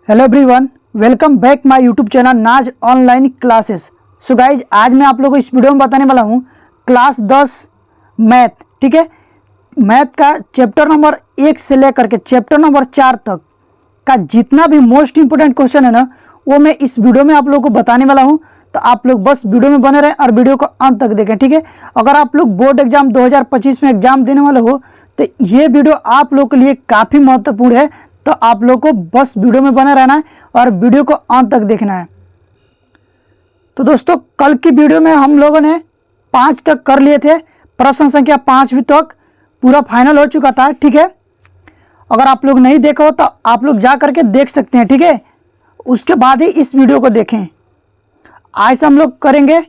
Hello everyone, welcome back my YouTube channel नाज online classes. So guys, आज मैं आप लोगों को इस वीडियो में बताने वाला हूँ क्लास 10 मैथ। ठीक है, मैथ का चैप्टर नंबर 1 से लेकर के चैप्टर नंबर 4 तक का जितना भी मोस्ट इंपोर्टेंट क्वेश्चन है ना, वो मैं इस वीडियो में आप लोगों को बताने वाला हूँ। तो आप लोग बस वीडियो में बने रहें और वीडियो को अंत तक देखें। ठीक है, अगर आप लोग बोर्ड एग्जाम 2025 में एग्जाम देने वाले हो तो ये वीडियो आप लोग के लिए काफ़ी महत्वपूर्ण है। तो आप लोग को बस वीडियो में बने रहना है और वीडियो को अंत तक देखना है। तो दोस्तों, कल की वीडियो में हम लोगों ने 5 तक कर लिए थे, प्रश्न संख्या 5वीं तक पूरा फाइनल हो चुका था। ठीक है, अगर आप लोग नहीं देखा हो तो आप लोग जा करके देख सकते हैं। ठीक है, उसके बाद ही इस वीडियो को देखें। आज हम लोग करेंगे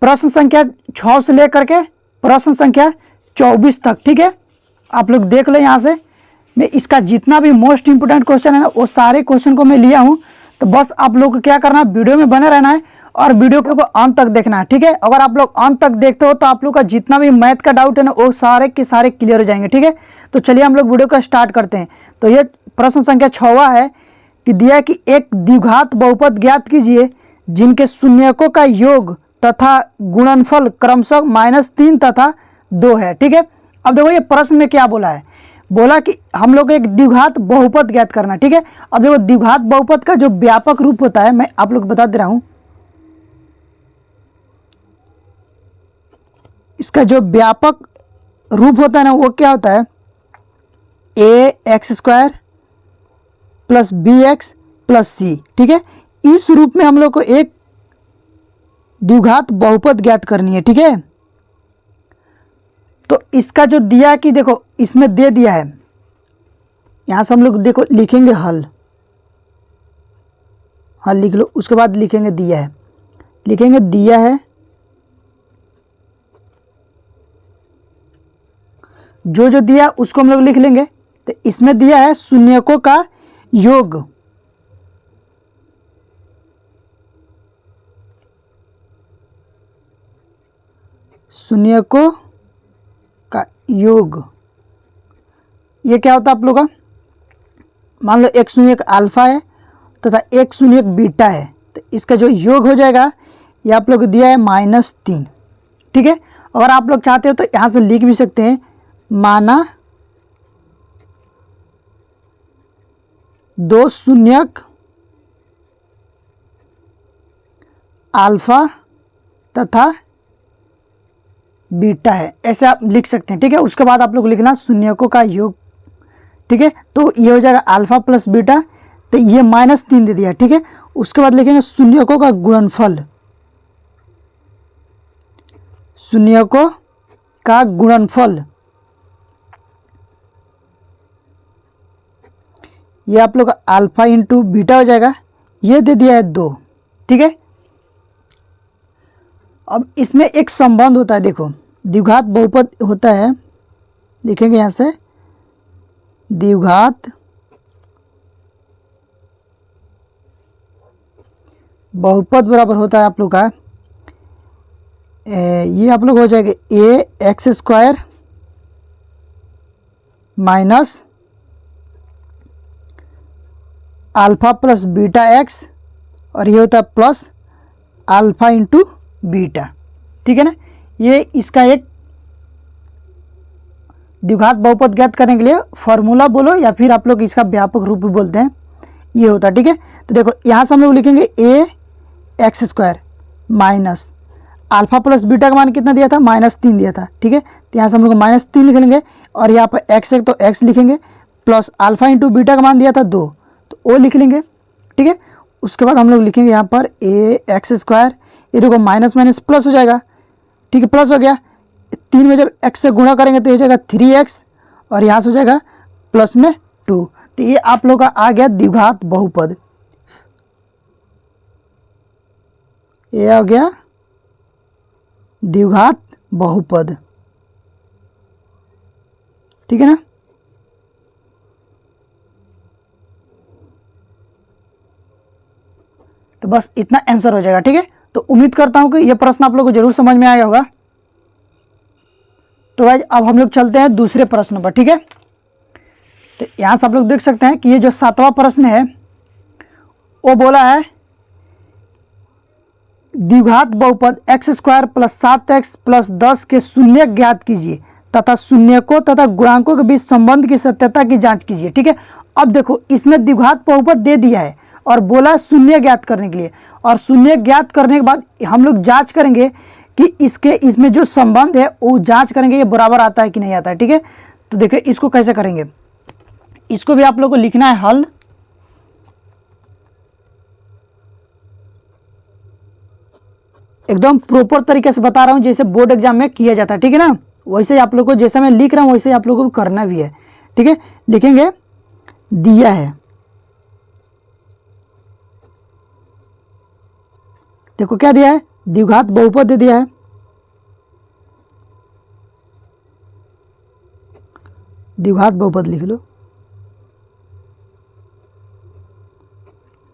प्रश्न संख्या 6 से लेकर के प्रश्न संख्या 24 तक। ठीक है, आप लोग देख लो। यहाँ से मैं इसका जितना भी मोस्ट इंपोर्टेंट क्वेश्चन है ना, वो सारे क्वेश्चन को मैं लिया हूँ। तो बस आप लोग को क्या करना है, वीडियो में बने रहना है और वीडियो को अंत तक देखना है। ठीक है, अगर आप लोग अंत तक देखते हो तो आप लोग का जितना भी मैथ का डाउट है ना, वो सारे के सारे क्लियर हो जाएंगे। ठीक है, तो चलिए हम लोग वीडियो का स्टार्ट करते हैं। तो ये प्रश्न संख्या 6वां है कि दिया है कि एक द्विघात बहुपद ज्ञात कीजिए जिनके शून्यकों का योग तथा गुणनफल क्रमशः -3 तथा 2 है। ठीक है, अब देखो ये प्रश्न में क्या बोला है, बोला कि हम लोग एक द्विघात बहुपद ज्ञात करना। ठीक है, अब देखो द्विघात बहुपद का जो व्यापक रूप होता है, मैं आप लोग बता दे रहा हूं। इसका जो व्यापक रूप होता है ना, वो क्या होता है, ax² + bx + c। ठीक है, इस रूप में हम लोग को एक द्विघात बहुपद ज्ञात करनी है। ठीक है, तो इसका जो दिया कि देखो इसमें दे दिया है, यहाँ से हम लोग देखो लिखेंगे हल लिख लो। उसके बाद लिखेंगे दिया है, लिखेंगे दिया है। जो दिया उसको हम लोग लिख लेंगे। तो इसमें दिया है शून्यकों का योग, शून्यकों का योग। ये क्या होता है आप लोग का, मान लो एक शून्यक अल्फा है तथा एक शून्यक बीटा है, तो इसका जो योग हो जाएगा ये आप लोग को दिया है -3। ठीक है, अगर आप लोग चाहते हो तो यहाँ से लिख भी सकते हैं, माना 2 शून्यक अल्फा तथा बीटा है, ऐसे आप लिख सकते हैं। ठीक है, उसके बाद आप लोग लिखना शून्यकों का योग। ठीक है, तो ये हो जाएगा अल्फा + बीटा, तो ये -3 दे दिया। ठीक है, उसके बाद लिखेंगे शून्यकों का गुणनफल, शून्यकों का गुणनफल। ये आप लोग का अल्फा × बीटा हो जाएगा, ये दे दिया है 2। ठीक है, अब इसमें एक संबंध होता है, देखो द्विघात बहुपद होता है, लिखेंगे यहाँ से द्विघात बहुपद बराबर होता है आप लोग का, ये आप लोग हो जाएगा ax² - अल्फा + बीटा x, और ये होता है प्लस अल्फा × बीटा। ठीक है ना, ये इसका एक द्विघात बहुपद ज्ञात करने के लिए फॉर्मूला बोलो या फिर आप लोग इसका व्यापक रूप भी बोलते हैं, ये होता है। ठीक है, तो देखो यहाँ से हम लोग लिखेंगे ax² - अल्फा + बीटा का मान कितना दिया था, -3 दिया था। ठीक है, तो यहाँ से हम लोग -3 लिख लेंगे, और यहाँ पर x है तो x लिखेंगे, प्लस अल्फा × बीटा का मान दिया था 2, तो वो लिख लेंगे। ठीक है, उसके बाद हम लोग लिखेंगे यहाँ पर ax², ये देखो माइनस माइनस प्लस हो जाएगा। ठीक है, प्लस हो गया, 3 में जब x से गुणा करेंगे तो हो जाएगा 3x, और यहाँ से हो जाएगा प्लस में 2। तो ये आप लोग का आ गया द्विघात बहुपद, ये आ गया द्विघात बहुपद। ठीक है ना, तो बस इतना आंसर हो जाएगा। ठीक है, तो उम्मीद करता हूं कि यह प्रश्न आप लोगों को जरूर समझ में आया होगा। तो गाइस अब हम लोग चलते हैं दूसरे प्रश्न पर। ठीक है, तो यहाँ से आप लोग देख सकते हैं कि ये जो 7वां प्रश्न है वो बोला है द्विघात बहुपद x² + 7x + 10 के शून्य ज्ञात कीजिए तथा शून्यकों तथा गुणांकों के बीच संबंध की सत्यता की जांच कीजिए। ठीक है, अब देखो इसमें द्विघात बहुपद दे दिया है और बोला शून्य ज्ञात करने के लिए, और शून्य ज्ञात करने के बाद हम लोग जांच करेंगे कि इसमें जो संबंध है वो जांच करेंगे ये बराबर आता है कि नहीं आता है। ठीक है, तो देखिए इसको कैसे करेंगे, इसको भी आप लोग को लिखना है हल। एकदम प्रॉपर तरीके से बता रहा हूँ जैसे बोर्ड एग्जाम में किया जाता है। ठीक है ना, वैसे ही आप लोग को जैसा मैं लिख रहा हूँ वैसे ही आप लोगों को करना भी है। ठीक है, लिखेंगे दिया है, देखो क्या दिया है, द्विघात बहुपद दे दिया है, द्विघात बहुपद लिख लो,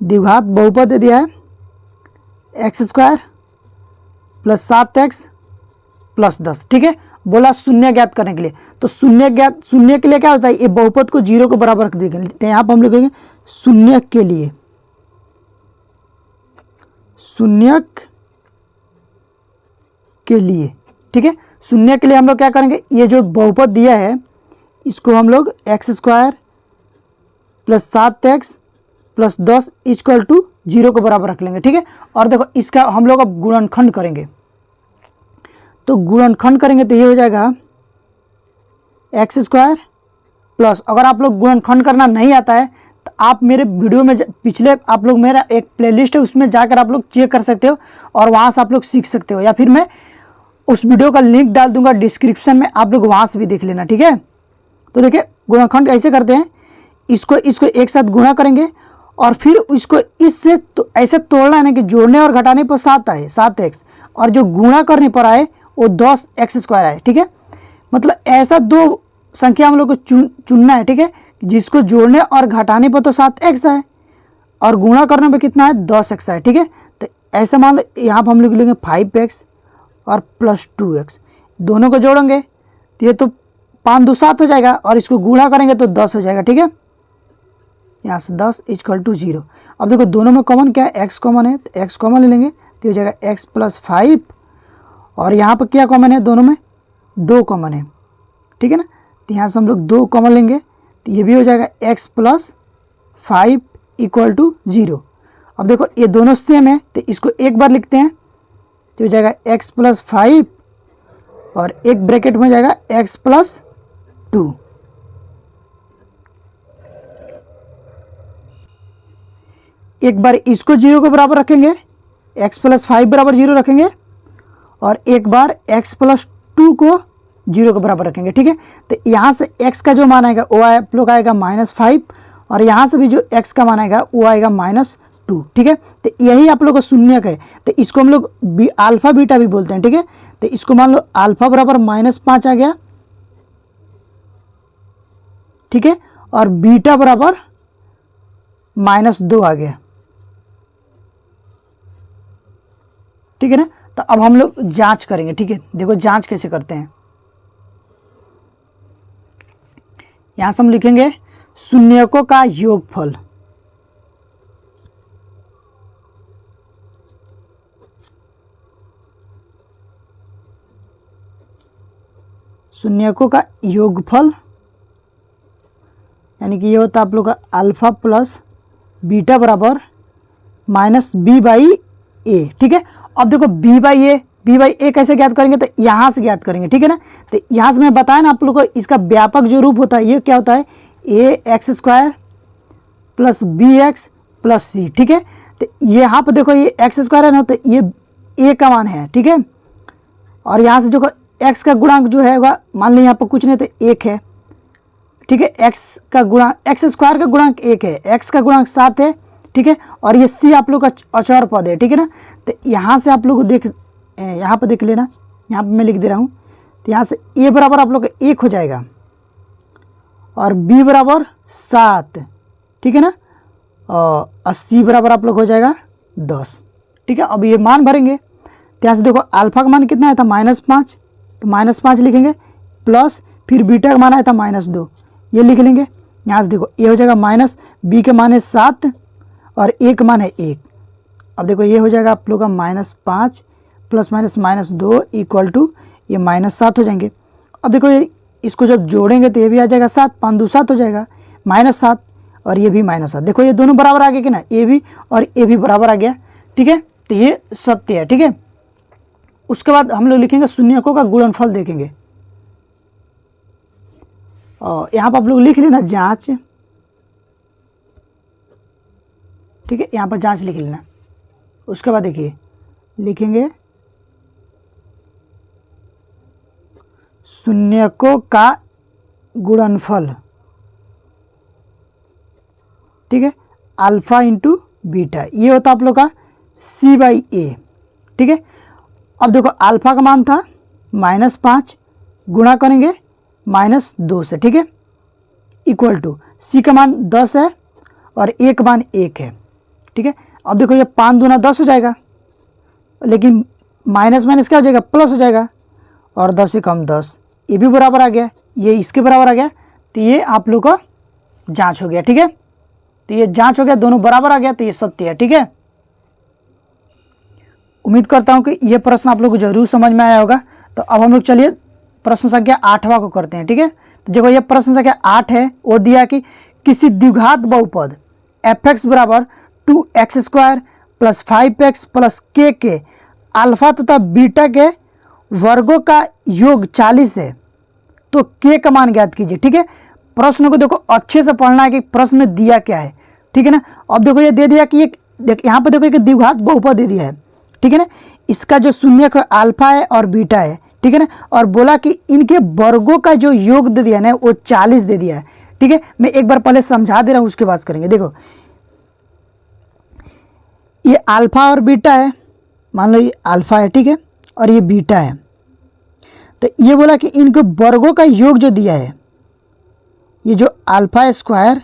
द्विघात बहुपद दे दिया है x² + 7x + 10। ठीक है, बोला शून्य ज्ञात करने के लिए, तो शून्य के लिए क्या होता है, ये बहुपद को 0 के बराबर रख देंगे। तो यहाँ पर हम लिखेंगे शून्य के लिए, शून्य के लिए। ठीक है, शून्य के लिए हम लोग क्या करेंगे, ये जो बहुपद दिया है इसको हम लोग x² + 7x + 10 = 0 के बराबर रख लेंगे। ठीक है, और देखो इसका हम लोग अब गुणनखंड करेंगे, तो गुणनखंड करेंगे तो ये हो जाएगा x² प्लस, अगर आप लोग गुणनखंड करना नहीं आता है तो आप मेरे वीडियो में पिछले आप लोग मेरा एक प्लेलिस्ट है उसमें जाकर आप लोग चेक कर सकते हो और वहाँ से आप लोग सीख सकते हो, या फिर मैं उस वीडियो का लिंक डाल दूंगा डिस्क्रिप्शन में, आप लोग वहाँ से भी देख लेना। ठीक है, तो देखिए गुणनखंड ऐसे करते हैं, इसको एक साथ गुणा करेंगे और फिर इसको इससे तो ऐसे तोड़ना है ना कि जोड़ने और घटाने पर 7 आए 7x, और जो गुणा करने पर आए वो 10x² आए। ठीक है, मतलब ऐसा दो संख्या हम लोग को चुनना है। ठीक है, जिसको जोड़ने और घटाने पर तो 7x आए और गुणा करने पर कितना है 10x आए। ठीक है, तो ऐसा मान लो यहाँ पर हम लोग लेंगे 5x और +2x, दोनों को जोड़ेंगे तो ये तो 5 2 7 हो जाएगा और इसको गुणा करेंगे तो 10 हो जाएगा। ठीक है, यहाँ से 10 = 0। अब देखो दोनों में कॉमन क्या है, x कॉमन है तो x कॉमन ले लेंगे तो हो जाएगा x + 5, और यहाँ पर क्या कॉमन है, दोनों में 2 कॉमन है। ठीक है ना, तो यहाँ से हम लोग 2 कॉमन लेंगे तो ये भी हो जाएगा x + 5 = 0। अब देखो ये दोनों सेम है तो इसको एक बार लिखते हैं तो हो जाएगा x + 5 और एक ब्रैकेट में हो जाएगा x + 2। एक बार इसको 0 के बराबर रखेंगे, x + 5 बराबर 0 रखेंगे, और एक बार x + 2 को 0 के बराबर रखेंगे। ठीक है, तो यहाँ से x का जो मान आएगा वो आप लोग आएगा -5, और यहाँ से भी जो x का मान आएगा वो आएगा -2। ठीक है, तो यही आप लोग को शून्य है, तो इसको हम लोग अल्फा बीटा भी बोलते हैं। ठीक है, तो इसको मान लो अल्फा बराबर -5 आ गया। ठीक है, और बीटा बराबर -2 आ गया। ठीक है ना, तो अब हम लोग जांच करेंगे। ठीक है, देखो जांच कैसे करते हैं, यहां से हम लिखेंगे शून्यकों का योगफल, शून्यकों का योगफल यानी कि ये होता है आप लोग का अल्फा प्लस बीटा बराबर -b/a। ठीक है, अब देखो b/a कैसे ज्ञात करेंगे, तो यहाँ से ज्ञात करेंगे। ठीक है ना, तो यहाँ से मैं बताया ना आप लोग को इसका व्यापक जो रूप होता है ये क्या होता है, ax² + bx + c। ठीक है, तो यहाँ पर देखो ये x² है ना, तो ये a का मान है। ठीक है, और यहाँ से जो x का गुणांक जो है मान लीजिए यहाँ पर कुछ नहीं तो 1 है। ठीक है, x का गुणांक का गुणांक 1 है, x का गुणांक 7 है। ठीक है, और ये c आप लोग का अचर पद है। ठीक है ना, तो यहाँ से आप लोग यहाँ पर देख लेना, यहाँ पर मैं लिख दे रहा हूँ, तो यहाँ से a बराबर आप लोग का 1 हो जाएगा और b बराबर 7। ठीक है ना, और c बराबर आप लोग हो जाएगा 10। ठीक है, अब ये मान भरेंगे तो यहाँ से देखो अल्फा का मान कितना आया था -5, तो -5 लिखेंगे, प्लस फिर बीटा का मान आया था -2, ये लिख लेंगे यहाँ से देखो ये हो जाएगा माइनस, बी के मान है 7 और ए का मान है 1। अब देखो ये हो जाएगा आप लोग का -5 प्लस माइनस -2 इक्वल टू ये -7 हो जाएंगे। अब देखो ये इसको जब जोड़ेंगे तो ये भी आ जाएगा 7, 5 2 7 हो जाएगा -7 और ये भी -7। देखो ये दोनों बराबर आ गए कि ना, ए भी और ए भी बराबर आ गया, ठीक है। तो ये सत्य है, ठीक है। उसके बाद हम लोग लिखेंगे शून्यकों का गुणनफल देखेंगे। और यहाँ पर आप लोग लिख लेना जांच, ठीक है, यहाँ पर जांच लिख लेना। उसके बाद देखिए लिखेंगे शून्यकों का गुणनफल, ठीक है, अल्फा इंटू बीटा, ये होता आप लोग का C/A, ठीक है। अब देखो अल्फा का मान था -5, गुणा करेंगे -2 से, ठीक है, इक्वल टू C का मान 10 है और A का मान 1 है, ठीक है। अब देखो ये 5 दूना 10 हो जाएगा, लेकिन माइनस माइनस क्या हो जाएगा, प्लस हो जाएगा, और 10 से कम 10, ये भी बराबर आ गया, ये इसके बराबर आ गया। तो ये आप लोग का जांच हो गया, ठीक है। तो ये जांच हो गया, दोनों बराबर आ गया, तो ये सत्य है, ठीक है। उम्मीद करता हूं कि ये प्रश्न आप लोग को जरूर समझ में आया होगा। तो अब हम लोग चलिए प्रश्न संख्या 8वां को करते हैं, ठीक है। तो देखो ये प्रश्न संख्या 8 है, वो दिया कि किसी द्विघात बहुपद f(x) बराबर 2x² plus 5x plus k के अल्फा तथा बीटा के वर्गों का योग 40 है, तो k का मान ज्ञात कीजिए, ठीक है। प्रश्न को देखो अच्छे से पढ़ना है कि प्रश्न में दिया क्या है, ठीक है ना। अब देखो ये दे दिया कि एक यहाँ पर देखो एक द्विघात बहुपद दे दिया है, ठीक है ना। इसका जो शून्यक अल्फा है और बीटा है, ठीक है ना, और बोला कि इनके वर्गों का जो योग दे दिया ना वो 40 दे दिया है, ठीक है। मैं एक बार पहले समझा दे रहा हूँ, उसके बाद करेंगे। देखो ये अल्फा और बीटा है, मान लो ये अल्फा है, ठीक है, और ये बीटा है। तो ये बोला कि इनके वर्गों का योग जो दिया है, ये जो alpha square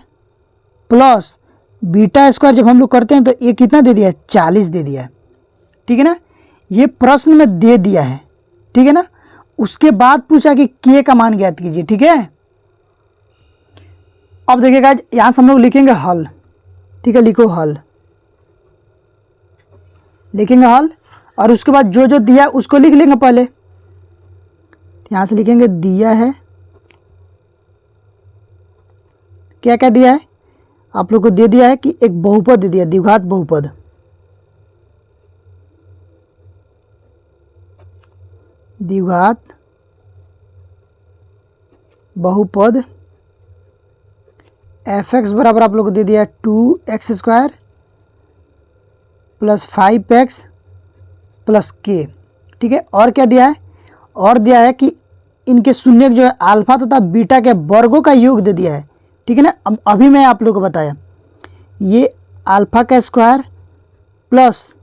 plus beta square जब हम लोग करते हैं तो ये कितना दे दिया है, 40 दे दिया है, ठीक है ना। ये प्रश्न में दे दिया है, ठीक है ना। उसके बाद पूछा कि k का मान ज्ञात कीजिए, ठीक है। अब देखिएगा यहाँ से हम लोग लिखेंगे हल, ठीक है, लिखो हल, लिखेंगे हल, और उसके बाद जो जो दिया है उसको लिख लेंगे पहले। यहाँ से लिखेंगे दिया है, क्या क्या दिया है आप लोग को, दे दिया है कि एक बहुपद दे दिया, द्विघात बहुपद, द्विघात बहुपद f(x) बराबर आप लोग को दे दिया 2x² plus 5x plus k, ठीक है। और क्या दिया है, और दिया है कि इनके शून्यक जो है अल्फा तथा बीटा के वर्गों का योग दे दिया है, ठीक है ना। अब अभी मैं आप लोग को बताया ये अल्फा का स्क्वायर प्लस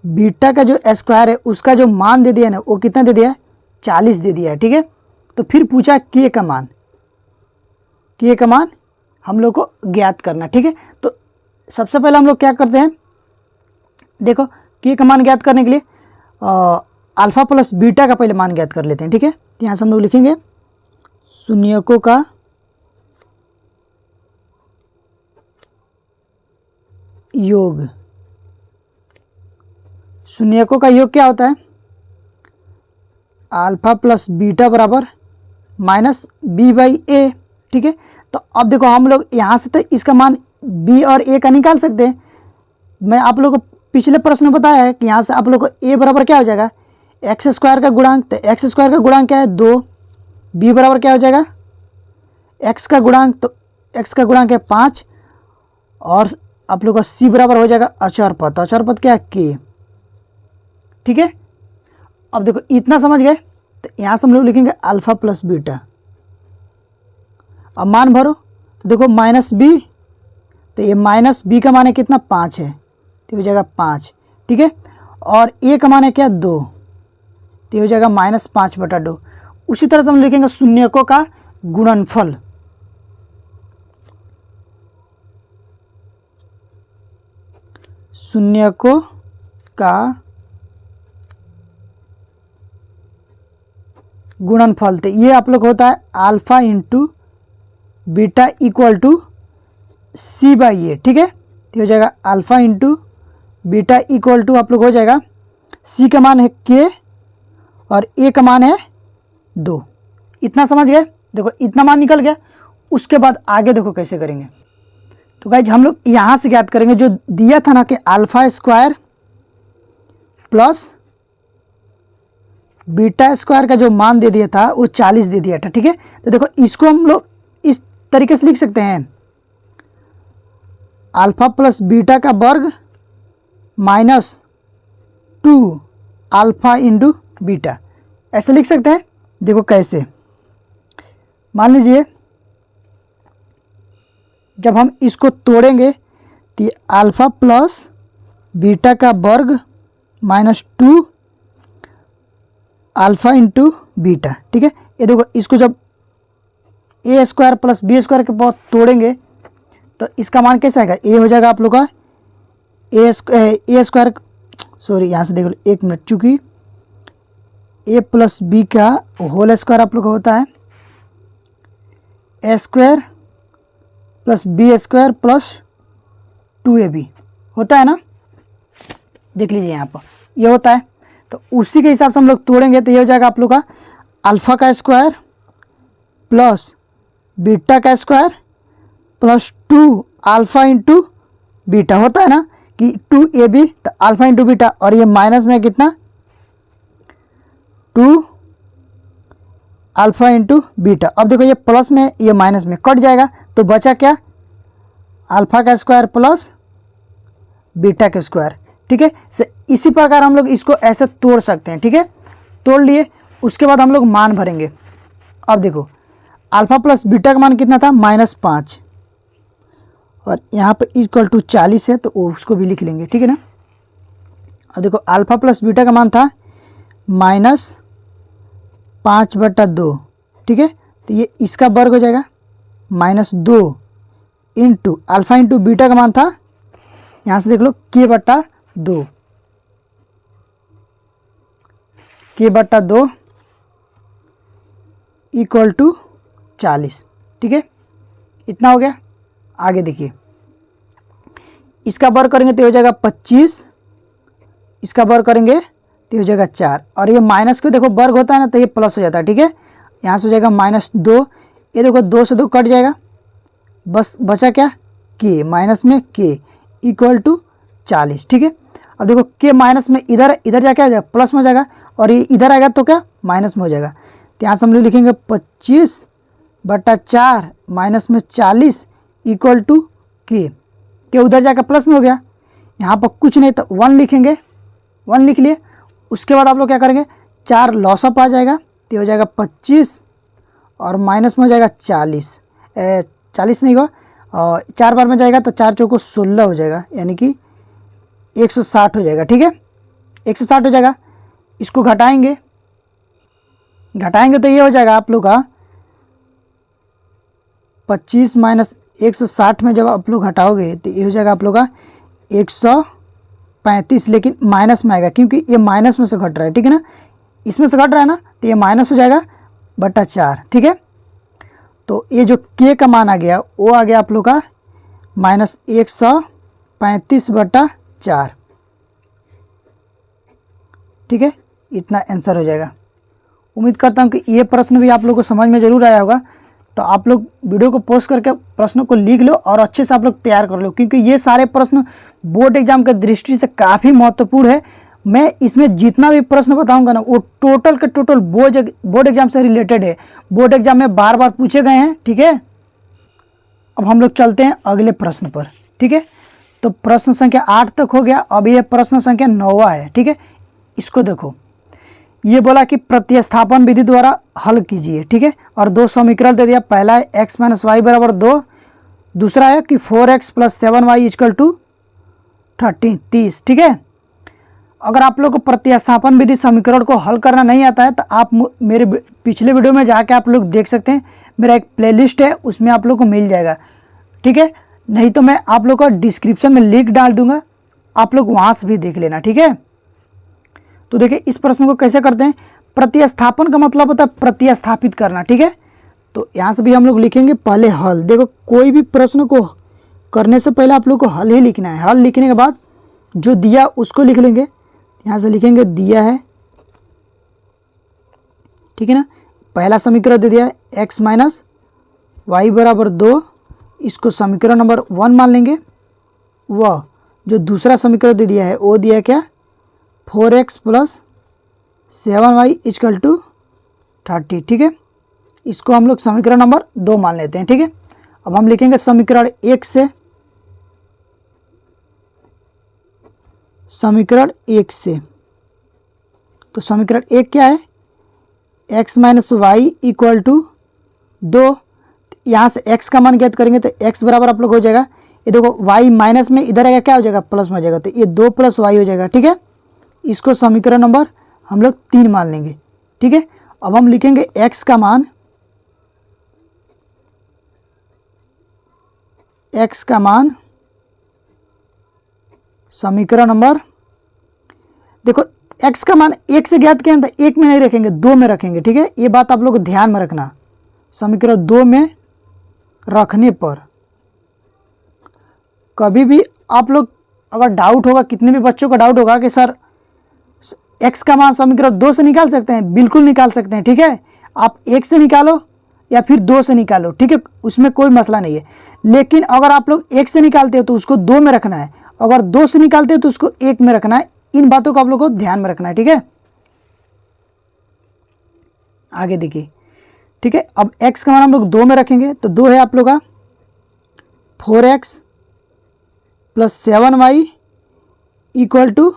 बीटा का जो स्क्वायर है उसका जो मान दे दिया ना वो कितना दे दिया है, 40 दे दिया है, ठीक है। तो फिर पूछा k का मान, k का मान हम लोग को ज्ञात करना, ठीक है। तो सबसे पहले हम लोग क्या करते हैं, देखो k का मान ज्ञात करने के लिए अल्फा प्लस बीटा का पहले मान ज्ञात कर लेते हैं, ठीक है। तो यहाँ से हम लोग लिखेंगे शून्यकों का योग, शून्यकों का योग क्या होता है, अल्फा प्लस बीटा बराबर -b/a, ठीक है। तो अब देखो हम लोग यहाँ से तो इसका मान b और a का निकाल सकते हैं। मैं आप लोग को पिछले प्रश्न में बताया है कि यहाँ से आप लोग को a बराबर क्या हो जाएगा, x² का गुणांक, तो x² का गुणांक क्या है 2, b बराबर क्या हो जाएगा x का गुणांक, तो x का गुणांक है 5, और आप लोग का c बराबर हो जाएगा अचर पद, अचर पद क्या है k, ठीक है। अब देखो इतना समझ गए, तो यहाँ से हम लोग लिखेंगे अल्फा प्लस बीटा, अब मान भरो, तो देखो -b, तो ये -b का मान है कितना, 5 है, तो हो जाएगा 5, ठीक है। और a का मान है क्या 2, तो हो जाएगा -5/2। उसी तरह से हम लिखेंगे शून्यकों का गुणनफल, शून्यकों का गुणनफल, तो ये आप लोग होता है alpha into beta equal to c by a, ठीक है। तो हो जाएगा alpha into beta equal to आप लोग हो जाएगा सी का मान है के और ए का मान है 2। इतना समझ गए। देखो इतना मान निकल गया। उसके बाद आगे देखो कैसे करेंगे। तो गाइज हम लोग यहाँ से ज्ञात करेंगे जो दिया था ना कि alpha square plus beta square का जो मान दे दिया था वो 40 दे दिया था, ठीक है। तो देखो इसको हम लोग इस तरीके से लिख सकते हैं, अल्फ़ा प्लस बीटा का वर्ग माइनस 2 अल्फ़ा इंटू बीटा, ऐसे लिख सकते हैं। देखो कैसे, मान लीजिए जब हम इसको तोड़ेंगे तो अल्फ़ा प्लस बीटा का वर्ग माइनस 2 अल्फ़ा इंटू बीटा, ठीक है। ये देखो इसको जब ए स्क्वायर प्लस बी स्क्वायर के पावर तोड़ेंगे तो इसका मान कैसा आएगा, ए हो जाएगा आप लोग का ए स्क्वायर, सॉरी यहाँ से देख लो 1 मिनट, चूँकि ए प्लस बी का होल स्क्वायर आप लोग का होता है a square plus b square plus 2ab होता है ना, देख लीजिए यहाँ पर ये होता है। तो उसी के हिसाब से हम लोग तोड़ेंगे तो ये हो जाएगा आप लोग का अल्फ़ा का स्क्वायर प्लस बीटा का square plus 2 alpha into beta होता है ना कि 2ab, तो अल्फ़ा इंटू बीटा, और ये माइनस में कितना 2 अल्फ़ा इंटू बीटा। अब देखो ये प्लस में ये माइनस में कट जाएगा तो बचा क्या, अल्फ़ा का स्क्वायर प्लस बीटा का स्क्वायर, ठीक है। इसी प्रकार हम लोग इसको ऐसे तोड़ सकते हैं, ठीक है। तोड़ लिए उसके बाद हम लोग मान भरेंगे। अब देखो अल्फ़ा प्लस बीटा का मान कितना था -5 और यहाँ पर इक्वल टू 40 है तो उसको भी लिख लेंगे, ठीक है ना। अब देखो अल्फ़ा प्लस बीटा का मान था -5/2, ठीक है। तो ये इसका वर्ग हो जाएगा -2 इंटू अल्फ़ा इंटू बीटा का मान था, यहाँ से देख लो k/2 इक्वल टू 40, ठीक है। इतना हो गया। आगे देखिए इसका वर्ग करेंगे तो हो जाएगा 25, इसका वर्ग करेंगे तो हो जाएगा 4, और ये माइनस के देखो वर्ग होता है ना तो ये प्लस हो जाता है, ठीक है। यहाँ से हो जाएगा -2, ये देखो 2 से 2 कट जाएगा, बस बचा क्या k, माइनस में k इक्वल टू 40, ठीक है। अब देखो k माइनस में इधर जाके आ जाएगा प्लस में हो जाएगा, और ये इधर आएगा तो क्या माइनस में हो जाएगा। तो यहाँ से हम लोग लिखेंगे 25/4 माइनस में 40 इक्वल टू k उधर जाकर प्लस में हो गया। यहाँ पर कुछ नहीं तो 1 लिखेंगे, 1 लिख लिए। उसके बाद आप लोग क्या करेंगे, 4 लॉस अप आ जाएगा तो हो जाएगा 25 और माइनस में हो जाएगा 40 नहीं होगा, और 4 बार में जाएगा तो 4 चौको 16 हो जाएगा, यानी कि 160 हो जाएगा, ठीक है। 160 हो जाएगा। इसको घटाएंगे तो ये हो जाएगा आप लोग का 25 माइनस 160 में जब आप लोग घटाओगे तो ये हो जाएगा आप लोग का 135, लेकिन माइनस में आएगा क्योंकि ये माइनस में से घट रहा है, ठीक है ना। इसमें से घट रहा है ना तो ये माइनस हो जाएगा /4, ठीक है। तो ये जो k का मान आ गया वो आ गया आप लोग का -135/4, ठीक है। इतना आंसर हो जाएगा। उम्मीद करता हूँ कि ये प्रश्न भी आप लोग को समझ में ज़रूर आया होगा। तो आप लोग वीडियो को पॉज करके प्रश्नों को लिख लो और अच्छे से आप लोग तैयार कर लो, क्योंकि ये सारे प्रश्न बोर्ड एग्जाम के दृष्टि से काफ़ी महत्वपूर्ण है। मैं इसमें जितना भी प्रश्न बताऊंगा ना वो टोटल के टोटल बोर्ड एग्जाम से रिलेटेड है, बोर्ड एग्जाम में बार बार पूछे गए हैं, ठीक है। अब हम लोग चलते हैं अगले प्रश्न पर, ठीक है। तो प्रश्न संख्या 8 तक हो गया, अब ये प्रश्न संख्या 9वां है, ठीक है। इसको देखो, ये बोला कि प्रतिस्थापन विधि द्वारा हल कीजिए, ठीक है। और 2 समीकरण दे दिया। पहला है x - y = 2, दूसरा है कि 4x + 7y = 30, ठीक है। अगर आप लोग को प्रतिस्थापन विधि समीकरण को हल करना नहीं आता है तो आप मेरे पिछले वीडियो में जाके आप लोग देख सकते हैं। मेरा एक प्लेलिस्ट है, उसमें आप लोग को मिल जाएगा, ठीक है। नहीं तो मैं आप लोग को डिस्क्रिप्शन में लिंक डाल दूंगा, आप लोग वहाँ से भी देख लेना, ठीक है। तो देखिए इस प्रश्न को कैसे करते हैं। प्रतिस्थापन का मतलब होता है प्रतिस्थापित करना, ठीक है। तो यहाँ से भी हम लोग लिखेंगे पहले हल। देखो कोई भी प्रश्न को करने से पहले आप लोग को हल ही लिखना है। हल लिखने के बाद जो दिया उसको लिख लेंगे। यहाँ से लिखेंगे दिया है, ठीक है ना। पहला समीकरण दे दिया है x माइनस वाई बराबर 2, इसको समीकरण नंबर 1 मान लेंगे। वह जो दूसरा समीकरण दे दिया है वो दिया है क्या 4x plus 7y equal to 30, ठीक है। इसको हम लोग समीकरण नंबर 2 मान लेते हैं, ठीक है। अब हम लिखेंगे समीकरण 1 से, समीकरण 1 से। तो समीकरण 1 क्या है x minus y equal to 2। यहाँ से x का मान ज्ञात करेंगे तो x बराबर आप लोग हो जाएगा, ये देखो y माइनस में इधर आएगा क्या हो जाएगा प्लस में हो जाएगा, तो ये 2 प्लस वाई हो जाएगा, ठीक है। इसको समीकरण नंबर हम लोग 3 मान लेंगे, ठीक है। अब हम लिखेंगे x का मान, x का मान समीकरण नंबर, देखो x का मान 1 से ज्ञात किया तो 1 में नहीं रखेंगे 2 में रखेंगे, ठीक है। ये बात आप लोग को ध्यान में रखना। समीकरण 2 में रखने पर कभी भी आप लोग अगर डाउट होगा, कितने भी बच्चों का डाउट होगा कि सर x का मान समीकरण 2 से निकाल सकते हैं, बिल्कुल निकाल सकते हैं, ठीक है। आप 1 से निकालो या फिर 2 से निकालो, ठीक है, उसमें कोई मसला नहीं है। लेकिन अगर आप लोग 1 से निकालते हो तो उसको 2 में रखना है, अगर 2 से निकालते हो तो उसको 1 में रखना है। इन बातों को आप लोग को ध्यान में रखना है, ठीक है। आगे देखिए, ठीक है। अब x का मान हम लोग 2 में रखेंगे तो 2 है आप लोग का 4x plus 7y equal to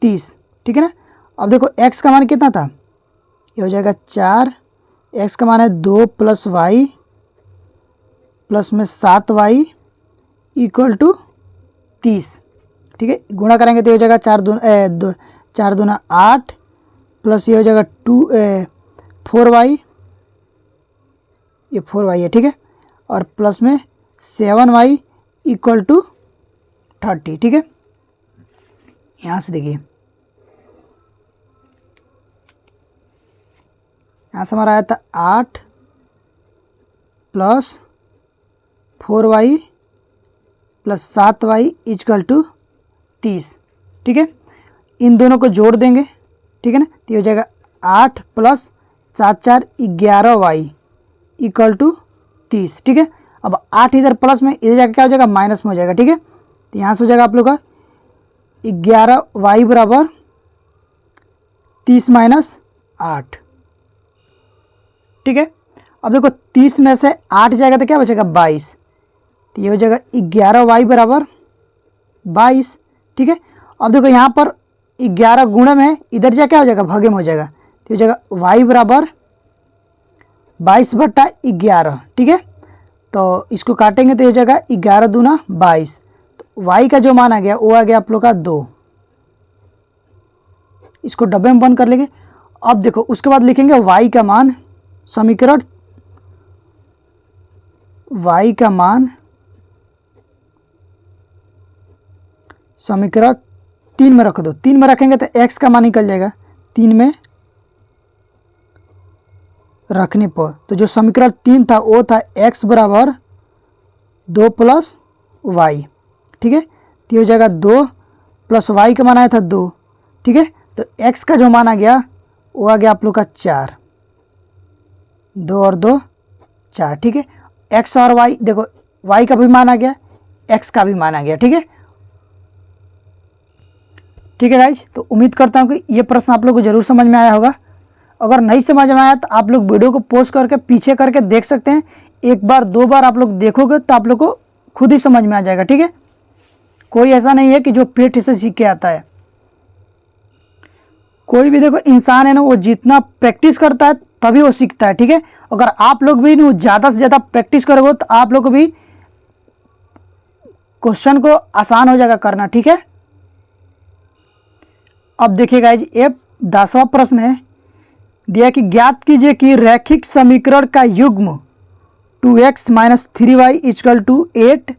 30, ठीक है ना। अब देखो x का मान कितना था, ये हो जाएगा 4, x का मान है 2 प्लस वाई प्लस में 7y इक्वल टू 30, ठीक है। गुणा करेंगे तो ये हो जाएगा 4 दूना 8 प्लस ये हो जाएगा 4y, ये 4y है, ठीक है, और प्लस में 7y इक्वल टू 30, ठीक है। यहाँ से देखिए, यहाँ से हमारा आया था 8 plus 4y plus 7y equal to 30, ठीक है। इन दोनों को जोड़ देंगे, ठीक है ना, तो ये हो जाएगा 8 प्लस 7 4 11y इक्वल टू 30, ठीक है। अब 8 इधर प्लस में, इधर जाकर क्या हो जाएगा माइनस में हो जाएगा, ठीक है। तो यहाँ से हो जाएगा आप लोग का 11y बराबर 30 माइनस 8, ठीक है। अब देखो 30 में से 8 जाएगा तो क्या बचेगा 22, तो ये हो जाएगा 11y बराबर 22, ठीक है। अब देखो यहाँ पर 11 गुणे में, इधर जा क्या हो जाएगा भागे में हो जाएगा, तो हो जाएगा y बराबर 22/11, ठीक है। तो इसको काटेंगे तो हो जाएगा 11 दूना 22, तो y का जो मान आ गया वो आ गया आप लोग का 2। इसको डब्बे में बंद कर लेंगे। अब देखो उसके बाद लिखेंगे y का मान, समीकरण y का मान समीकरण 3 में रख दो। 3 में रखेंगे तो x का मान निकल जाएगा 3 में रखने पर। तो जो समीकरण 3 था वो था x बराबर 2 प्लस वाई, ठीक है। तो हो जाएगा 2 प्लस वाई का मान आया था 2, ठीक है। तो x का जो मान आ गया वो आ गया आप लोग का 4, 2 और 2 4, ठीक है। x और y, देखो y का भी मान आ गया, x का भी मान आ गया, ठीक है। ठीक है गाइज, तो उम्मीद करता हूँ कि ये प्रश्न आप लोग को ज़रूर समझ में आया होगा। अगर नहीं समझ में आया तो आप लोग वीडियो को पॉज करके पीछे करके देख सकते हैं। एक बार 2 बार आप लोग देखोगे तो आप लोग को खुद ही समझ में आ जाएगा, ठीक है। कोई ऐसा नहीं है कि जो पेट से सीख के आता है। कोई भी देखो इंसान है ना, वो जितना प्रैक्टिस करता है तभी वो सीखता है, ठीक है। अगर आप लोग भी ज़्यादा से ज़्यादा प्रैक्टिस करोगे तो आप लोग को भी क्वेश्चन को आसान हो जाएगा करना, ठीक है। अब देखिए गाइज, ये 10वां प्रश्न है, दिया कि ज्ञात कीजिए कि रैखिक समीकरण का युग्म 2x minus 3y equal to 8,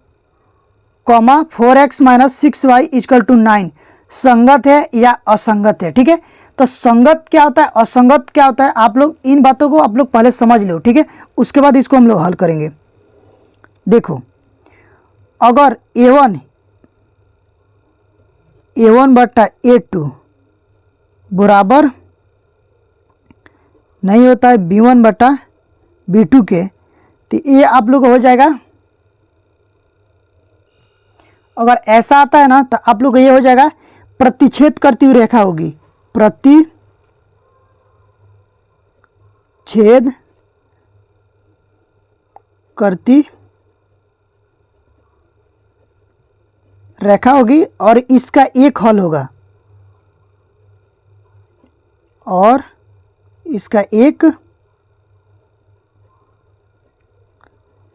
4x minus 6y equal to 9 संगत है या असंगत है, ठीक है। तो संगत क्या होता है, असंगत क्या होता है, आप लोग इन बातों को आप लोग पहले समझ लो, ठीक है। उसके बाद इसको हम लोग हल करेंगे। देखो, अगर A1 बट्टा A2 बराबर नहीं होता है B1 बट्टा B2 के, तो ये आप लोग हो जाएगा, अगर ऐसा आता है ना तो आप लोग ये हो जाएगा प्रतिच्छेद करती हुई रेखा होगी, प्रतिच्छेद करती रेखा होगी और इसका एक हल होगा, और इसका एक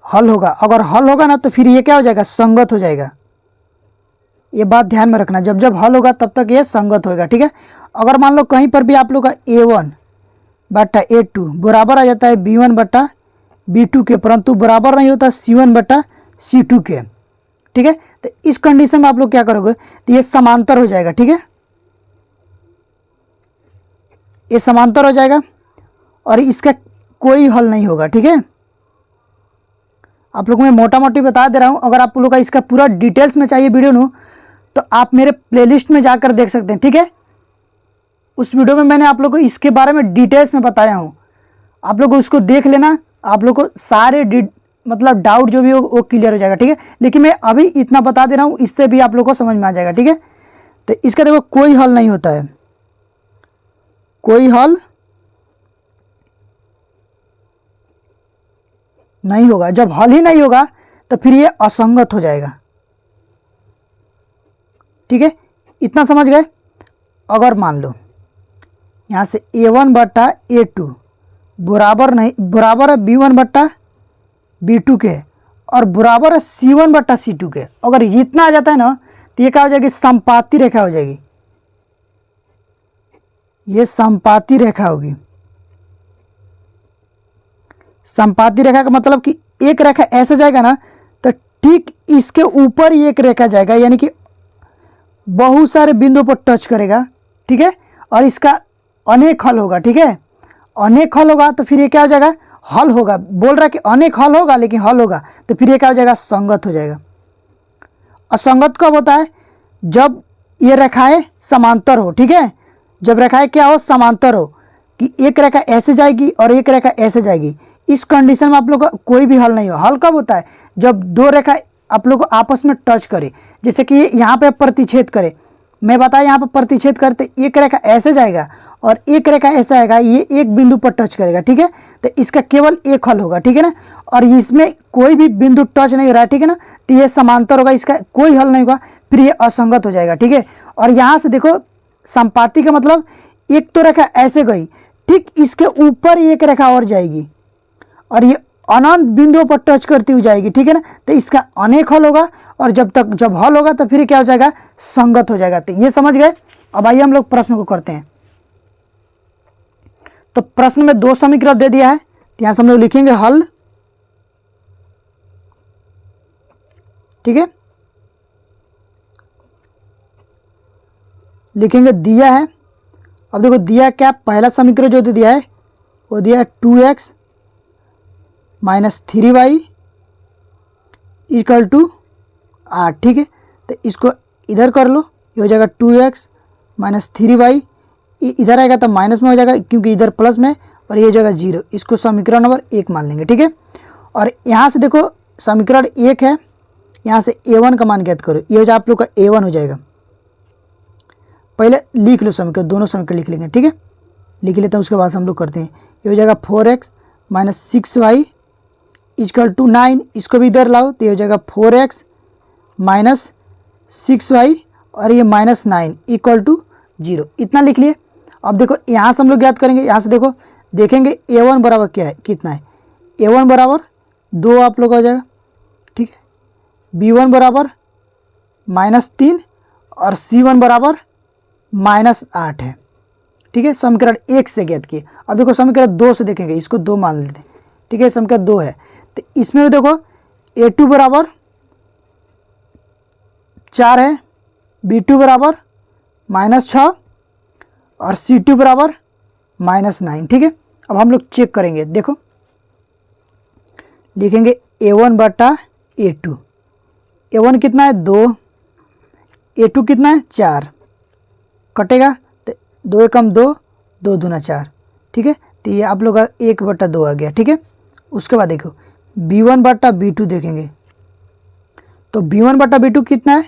हल होगा। अगर हल होगा ना तो फिर ये क्या हो जाएगा, संगत हो जाएगा। ये बात ध्यान में रखना, जब जब हल होगा तब तक ये संगत होगा, ठीक है। अगर मान लो कहीं पर भी आप लोग का A1 बट्टा A2 बराबर आ जाता है B1 बट्टा B2 के, परंतु बराबर नहीं होता C1 बट्टा C2 के, ठीक है। तो इस कंडीशन में आप लोग क्या करोगे, तो ये समांतर हो जाएगा, ठीक है। ये समांतर हो जाएगा और इसका कोई हल नहीं होगा, ठीक है। आप लोग मैं मोटा मोटी बता दे रहा हूँ। अगर आप लोग का इसका पूरा डिटेल्स में चाहिए वीडियो नो, तो आप मेरे प्लेलिस्ट में जाकर देख सकते हैं, ठीक है। उस वीडियो में मैंने आप लोग को इसके बारे में डिटेल्स में बताया हूँ, आप लोग उसको देख लेना। आप लोग को सारे मतलब डाउट जो भी हो वो क्लियर हो जाएगा, ठीक है। लेकिन मैं अभी इतना बता दे रहा हूँ, इससे भी आप लोग को समझ में आ जाएगा, ठीक है। तो इसका देखो कोई हल नहीं होता है, कोई हल नहीं होगा। जब हल ही नहीं होगा तो फिर ये असंगत हो जाएगा, ठीक है। इतना समझ गए। अगर मान लो यहाँ से A1 बट्टा A2 बराबर नहीं, बराबर है B1 बट्टा B2 के और बराबर है C1 बट्टा C2 के, अगर इतना आ जाता है ना तो ये क्या हो जाएगी, समपाती रेखा हो जाएगी। ये समपाती रेखा होगी। समपाती रेखा का मतलब कि एक रेखा ऐसे जाएगा ना तो ठीक इसके ऊपर ही एक रेखा जाएगा, यानी कि बहुत सारे बिंदुओं पर टच करेगा, ठीक है। और इसका अनेक हल होगा, ठीक है। अनेक हल होगा तो फिर ये क्या हो जाएगा, हल होगा। बोल रहा है कि अनेक हल होगा लेकिन हल होगा, तो फिर ये क्या हो जाएगा, संगत हो जाएगा। असंगत कब होता है, जब ये रेखाएं समांतर हो, ठीक है। जब रेखाएं क्या हो, समांतर हो, कि एक रेखा ऐसे जाएगी और एक रेखा ऐसे जाएगी। इस कंडीशन में आप लोग का कोई भी हल नहीं हो। हल कब होता है, जब दो रेखा आप लोग को आपस में टच करे, जैसे कि यहाँ पे प्रतिच्छेद करे। मैं बताया यहाँ पर प्रतिच्छेद करते एक रेखा ऐसे जाएगा और एक रेखा ऐसा आएगा, ये एक बिंदु पर टच करेगा, ठीक है। तो इसका केवल एक हल होगा, ठीक है ना। और इसमें कोई भी बिंदु टच नहीं हो रहा है, ठीक है ना, तो ये समांतर होगा, इसका कोई हल नहीं होगा, फिर ये असंगत हो जाएगा, ठीक है। और यहाँ से देखो संपाती का मतलब एक तो रेखा ऐसे गई, ठीक इसके ऊपर एक रेखा और जाएगी और ये अनंत बिंदुओं पर टच करती हुई जाएगी, ठीक है ना। तो इसका अनेक हल होगा और जब हल होगा तो फिर क्या हो जाएगा, संगत हो जाएगा। तो ये समझ गए। अब आइए हम लोग प्रश्न को करते हैं। तो प्रश्न में दो समीकरण दे दिया है, तो यहां से हम लोग लिखेंगे हल, ठीक है। लिखेंगे दिया है। अब देखो दिया क्या, पहला समीकरण जो दिया है वो दिया है 2x minus 3y equal to 8, ठीक है। तो इसको इधर कर लो, ये हो जाएगा 2x माइनस 3y, इधर आएगा तो माइनस में हो जाएगा क्योंकि इधर प्लस में, और ये हो जाएगा 0। इसको समीकरण नंबर 1 मान लेंगे, ठीक है। और यहाँ से देखो समीकरण 1 है, यहाँ से A1 का मान ज्ञात करो, ये हो जाए आप लोग का A1 हो जाएगा। पहले लिख लो समीकरण, दोनों समीकरण लिख लेंगे, ठीक है। लिख लेते हैं, उसके बाद हम लोग करते हैं। ये हो जाएगा 4x minus 6y equal to 9, इसको भी इधर लाओ तो ये हो जाएगा 4x माइनस 6y और ये माइनस 9 इक्वल टू 0। इतना लिख लिए। अब देखो यहाँ से हम लोग ज्ञात करेंगे, यहाँ से देखो देखेंगे A1 बराबर क्या है, कितना है। A1 बराबर 2 आप लोग हो जाएगा, ठीक है। B1 बराबर -3 और C1 बराबर -8 है, ठीक है। समीकरण 1 से ज्ञात किए। अब देखो समीकरण 2 से देखेंगे, इसको 2 मान लेते हैं, ठीक है। समीकरण 2 है तो इसमें भी देखो A2 बराबर 4 है, B2 बराबर -6 और C2 बराबर -9, ठीक है। अब हम लोग चेक करेंगे, देखो लिखेंगे A1 बटा A2। A1 कितना है 2, A2 कितना है 4, कटेगा तो 2 एकम 2, 2 दूना 4, ठीक है। तो ये आप लोग का 1 बटा 2 आ गया, ठीक है। उसके बाद देखो B1 बटा B2 देखेंगे, तो B1 बटा B2 कितना है,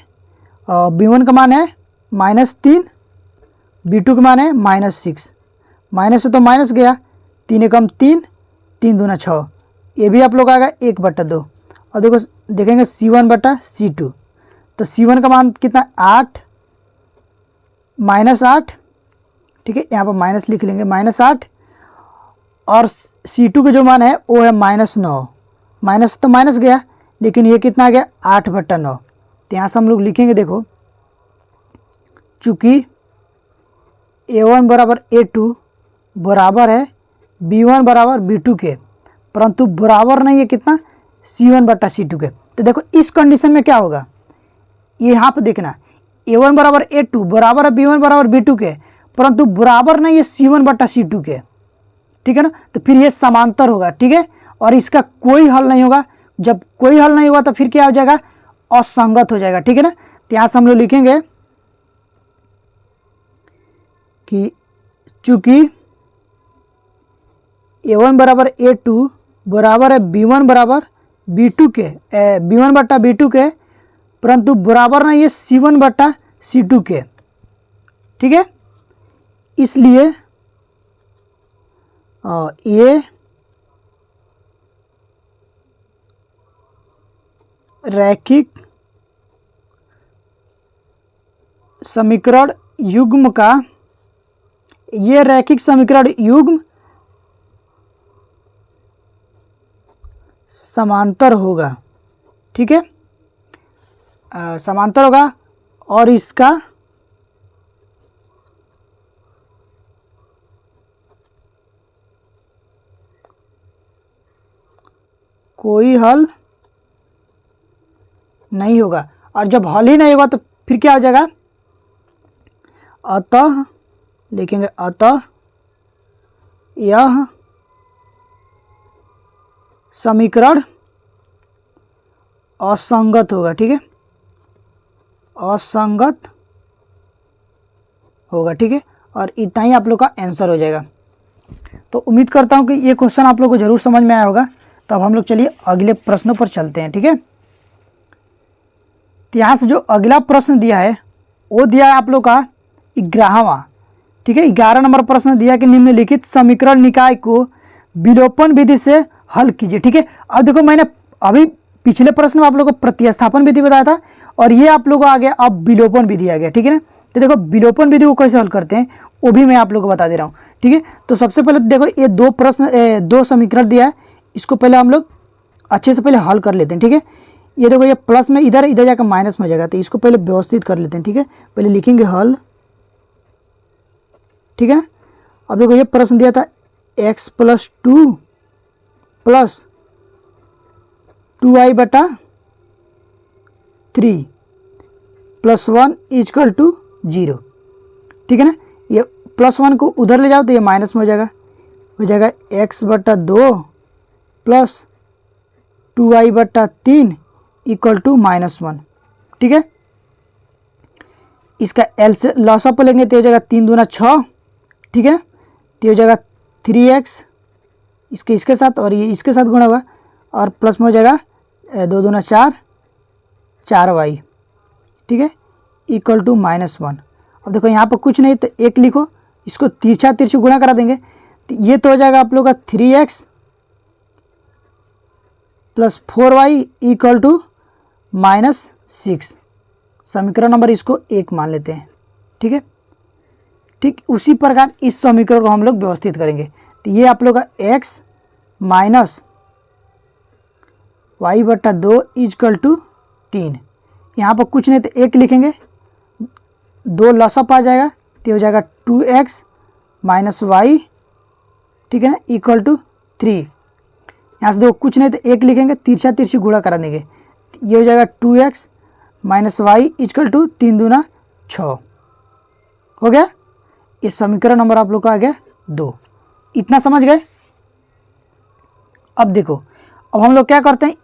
B1 का मान है -3, B2 का मान है -6, माइनस से तो माइनस गया, 3 एकम 3, 3 दूना 6, ये भी आप लोग आएगा 1 बटा 2। और देखो देखेंगे C1 बटा C2, तो C1 का मान कितना 8 -8, ठीक है, यहाँ पर माइनस लिख लेंगे -8, और C2 का जो मान है वो है -9, माइनस तो माइनस गया, लेकिन ये कितना आ गया 8 बटा 9। तो यहाँ से हम लोग लिखेंगे, देखो चूँकि A1 बराबर A2 बराबर है B1 बराबर B2 के, परंतु बराबर नहीं है कितना C1 बटा C2 के। तो देखो इस कंडीशन में क्या होगा, ये यहाँ पे देखना, A1 बराबर A2 बराबर है B1 बराबर B2 के, परंतु बराबर नहीं है C1 बटा C2 के, ठीक है ना। तो फिर ये समांतर होगा, ठीक है, और इसका कोई हल नहीं होगा। जब कोई हल नहीं होगा तो फिर क्या हो जाएगा, असंगत हो जाएगा, ठीक है ना। तो यहाँ से हम लोग लिखेंगे कि चूँकि A1 बराबर A2 बराबर है B1 बराबर B2 के, B1 बटा B2 के, परंतु बराबर नहीं है C1 बटा C2 के, ठीक है। इसलिए ये रैखिक समीकरण युग्म का, ये रैखिक समीकरण युग्म समांतर होगा, ठीक है, समांतर होगा, और इसका कोई हल नहीं होगा। और जब हल ही नहीं होगा तो फिर क्या हो जाएगा, अतः लिखेंगे, अतः यह समीकरण असंगत होगा, ठीक है, असंगत होगा, ठीक है। और इतना ही आप लोग का आंसर हो जाएगा। तो उम्मीद करता हूँ कि ये क्वेश्चन आप लोग को ज़रूर समझ में आया होगा। तो अब हम लोग चलिए अगले प्रश्नों पर चलते हैं, ठीक है। तो यहाँ से जो अगला प्रश्न दिया है वो दिया है आप लोग का 11वां, ठीक है। 11 नंबर प्रश्न दिया कि निम्नलिखित समीकरण निकाय को विलोपन विधि से हल कीजिए, ठीक है। अब देखो मैंने अभी पिछले प्रश्न में आप लोगों को प्रतिस्थापन विधि बताया था, और ये आप लोगों को आ गया अब विलोपन विधि आ गया, ठीक है ना। तो देखो विलोपन विधि को कैसे हल करते हैं वो भी मैं आप लोगों को बता दे रहा हूँ, ठीक है। तो सबसे पहले देखो ये दो समीकरण दिया है, इसको पहले हम लोग अच्छे से पहले हल कर लेते हैं, ठीक है। ये देखो ये प्लस में इधर इधर जाकर माइनस में हो जाएगा, तो इसको पहले व्यवस्थित कर लेते हैं, ठीक है। पहले लिखेंगे हल, ठीक है ना। अब देखो ये प्रश्न दिया था x + 2 + 2i बटा 3 + 1 = 0, ठीक है ना। ये +1 को उधर ले जाओ तो ये माइनस में हो जाएगा x बटा 2 + 2i बटा 3 = -1, ठीक है। इसका L से लॉस ऑफ लेंगे तो हो जाएगा 3 दूना 6, ठीक है। तो हो जाएगा 3x इसके साथ, और ये इसके साथ गुणा होगा, और प्लस में हो जाएगा 2 दूना 4, 4y, ठीक है, = -1। अब देखो यहाँ पर कुछ नहीं तो 1 लिखो, इसको तिरछा तिरछी गुणा करा देंगे, तो ये तो हो जाएगा आप लोग का 3x + 4y = -6। समीकरण नंबर इसको 1 मान लेते हैं, ठीक है। ठीक उसी प्रकार इस समीकरण को हम लोग व्यवस्थित करेंगे। तो ये आप लोग का x - y बटा 2 = 3, यहाँ पर कुछ नहीं तो 1 लिखेंगे, 2 लॉसअप आ जाएगा तो हो जाएगा 2x - y, ठीक है ना, = 3। यहाँ से दो कुछ नहीं तो 1 लिखेंगे, तिरछा तिरछी गुणा करा देंगे, ये हो जाएगा 2x - y = 3 दूना 6, हो गया। ये समीकरण नंबर आप लोग का आ गया 2। इतना समझ गए। अब देखो, अब हम लोग क्या करते हैं,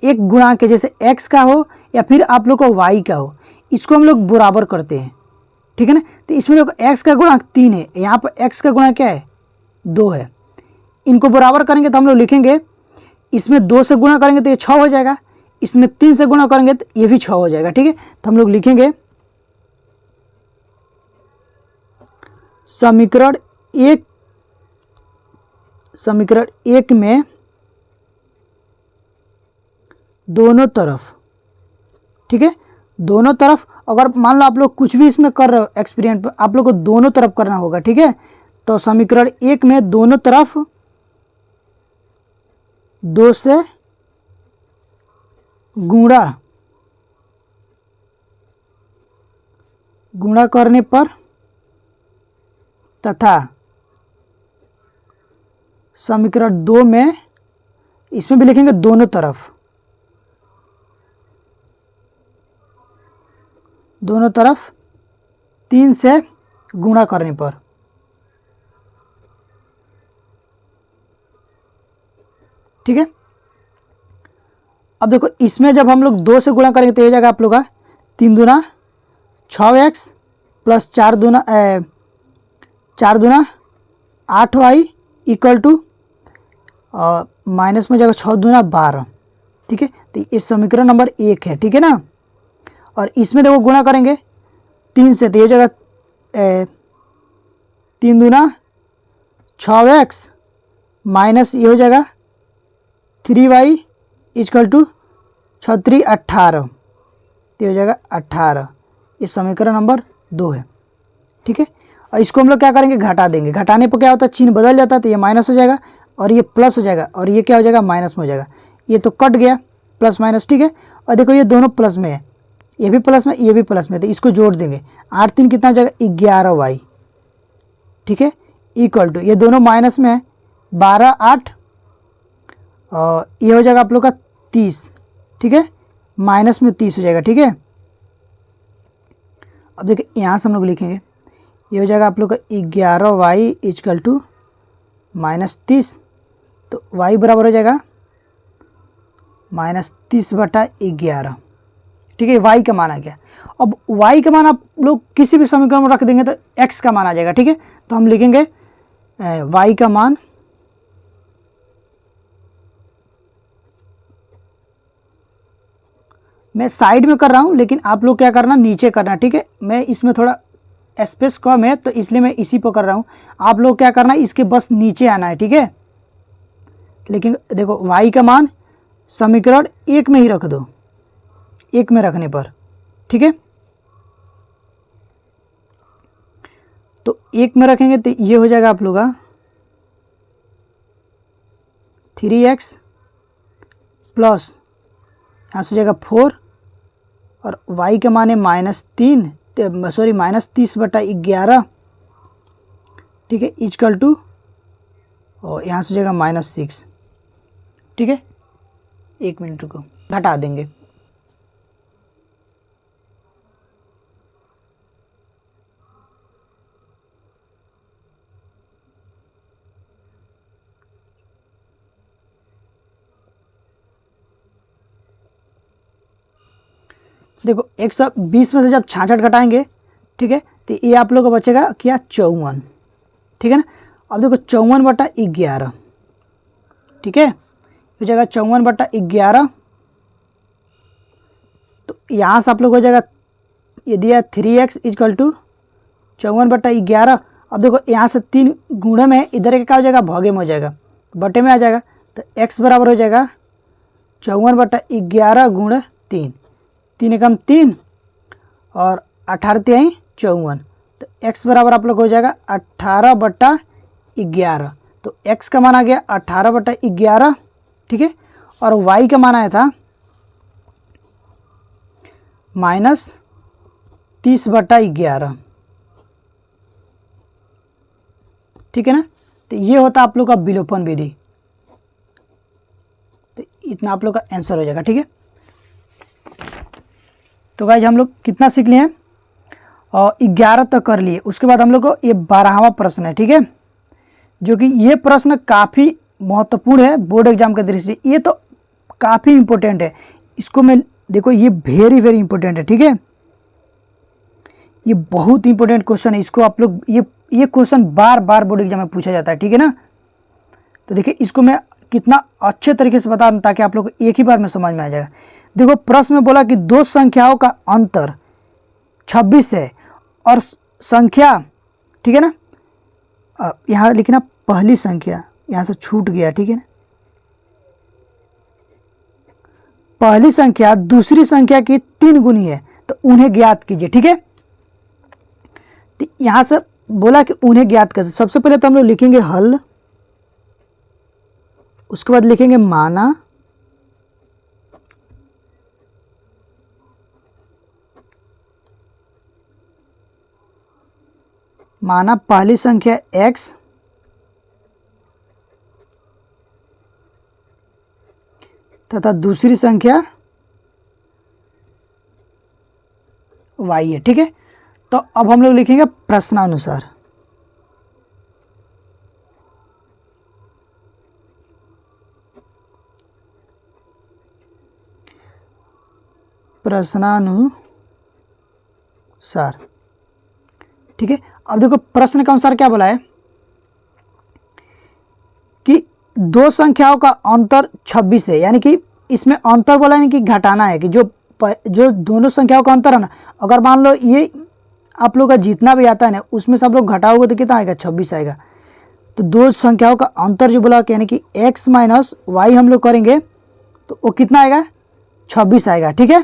एक गुणांक है, जैसे x का हो या फिर आप लोग का y का हो, इसको हम लोग बराबर करते हैं, ठीक है ना। तो इसमें देखो x का गुणांक 3 है, यहाँ पर x का गुणांक क्या है, 2 है। इनको बराबर करेंगे तो हम लोग लिखेंगे, इसमें 2 से गुणा करेंगे तो ये 6 हो जाएगा, इसमें 3 से गुणा करेंगे तो ये भी 6 हो जाएगा, ठीक है। तो हम लोग लिखेंगे समीकरण एक में दोनों तरफ, ठीक है, दोनों तरफ, अगर मान लो आप लोग कुछ भी इसमें कर रहे हो एक्सपेरिमेंट पर, आप लोग को दोनों तरफ करना होगा, ठीक है। तो समीकरण 1 में दोनों तरफ 2 से गुणा करने पर तथा समीकरण 2 में, इसमें भी लिखेंगे दोनों तरफ 3 से गुणा करने पर, ठीक है। अब देखो, इसमें जब हम लोग 2 से गुणा करेंगे तो ये जाएगा आप लोग का 3 दूना 6x प्लस 4 दूना 8y इक्वल टू माइनस में जाएगा 6 दूना 12, ठीक है। तो ये समीकरण नंबर 1 है, ठीक है ना। और इसमें देखो गुणा करेंगे 3 से, तो ये जाएगा 3 दूना 6x माइनस ये हो जाएगा 3y इक्वल टू 6 3 18, तो हो जाएगा 18। ये समीकरण नंबर 2 है, ठीक है। और इसको हम लोग क्या करेंगे, घटा देंगे। घटाने पर क्या होता है, चिन्ह बदल जाता है, तो ये माइनस हो जाएगा और ये प्लस हो जाएगा और ये क्या हो जाएगा, माइनस में हो जाएगा। ये तो कट गया प्लस माइनस, ठीक है। और देखो ये दोनों प्लस में है, ये भी प्लस में, ये भी प्लस में, तो इसको जोड़ देंगे। 8 3 कितना हो जाएगा, 11y, ठीक है, इक्वल टू ये दोनों माइनस में है, 12 8 और ये हो जाएगा आप लोग का 30, ठीक है, माइनस में 30 हो जाएगा, ठीक है। अब देखिए यहाँ से हम लोग लिखेंगे, ये हो जाएगा आप लोग का 11y इक्वल टू -30, तो y बराबर हो जाएगा -30/11, ठीक है। y का मान आ गया। अब y का मान आप लोग किसी भी समीकरण में रख देंगे तो x का मान आ जाएगा, ठीक है। तो हम लिखेंगे y का मान मैं साइड में कर रहा हूँ, लेकिन आप लोग क्या करना, नीचे करना, ठीक है। मैं इसमें थोड़ा स्पेस कम है तो इसलिए मैं इसी पर कर रहा हूँ। आप लोग क्या करना है, इसके बस नीचे आना है, ठीक है। लेकिन देखो y का मान समीकरण 1 में ही रख दो, 1 में रखने पर, ठीक है। तो 1 में रखेंगे तो ये हो जाएगा आप लोग का 3x प्लस यहाँ से हो जाएगा 4 और y का मान है -3, सॉरी -30/11, ठीक है, इक्वल टू और यहाँ से हो जाएगा -6, ठीक है। 1 मिनट को घटा देंगे। देखो 120 में से जब 66 घटाएंगे, ठीक है, तो ये आप लोग को बचेगा क्या, 54, ठीक है ना। अब देखो 54/11, ठीक है, हो जाएगा 54/11। तो यहाँ से आप लोग हो जाएगा, ये दिया 3x इक्वल टू 54/11। अब देखो यहाँ से 3 गुणे में, इधर का क्या हो जाएगा, भागे में हो जाएगा, बटे में आ जाएगा। तो x बराबर हो जाएगा 54/11 गुणे 3, 3 एकम 3 और 18 3 54, तो x बराबर आप लोग हो जाएगा 18/11। तो x का मान आ गया 18/11, ठीक है। और y का मान आया था -30/11, ठीक है ना। तो ये होता आप लोग का विलोपन विधि। तो इतना आप लोग का आंसर हो जाएगा, ठीक है। तो गाइज हम लोग कितना सीख लिए हैं, और 11 तक कर लिए। उसके बाद हम लोग को ये 12वां प्रश्न है, ठीक है, जो कि ये प्रश्न काफ़ी महत्वपूर्ण है बोर्ड एग्जाम के दृष्टि। ये तो काफ़ी इम्पोर्टेंट है, इसको मैं देखो, ये वेरी वेरी इंपॉर्टेंट है, ठीक है, ये बहुत इंपॉर्टेंट क्वेश्चन है। इसको आप लोग ये क्वेश्चन बार बार बोर्ड एग्जाम में पूछा जाता है, ठीक है ना। तो देखिए इसको मैं कितना अच्छे तरीके से बता रहा हूँ ताकि आप लोग को एक ही बार में समझ में आ जाएगा। देखो प्रश्न में बोला कि दो संख्याओं का अंतर 26 है और संख्या, ठीक है ना, यहाँ लिखना पहली संख्या, यहाँ से छूट गया, ठीक है ना, पहली संख्या दूसरी संख्या की 3 गुनी है, तो उन्हें ज्ञात कीजिए, ठीक है। तो यहाँ से बोला कि उन्हें ज्ञात कैसे। सबसे पहले तो हम लोग लिखेंगे हल, उसके बाद लिखेंगे माना, माना पहली संख्या x तथा दूसरी संख्या y है, ठीक है। तो अब हम लोग लिखेंगे प्रश्नानुसार। प्रश्नानुसार, ठीक है। अब देखो प्रश्न के अनुसार क्या बोला है कि दो संख्याओं का अंतर 26 है, यानी कि इसमें अंतर बोला है कि घटाना है, कि जो दोनों संख्याओं का अंतर है ना, अगर मान लो ये आप लोग का जितना भी आता है ना उसमें से आप लोग घटाओगे तो कितना आएगा, 26 आएगा। तो दो संख्याओं का अंतर जो बोला यानी कि x माइनस वाई हम लोग करेंगे तो वो कितना आएगा, 26 आएगा, ठीक है,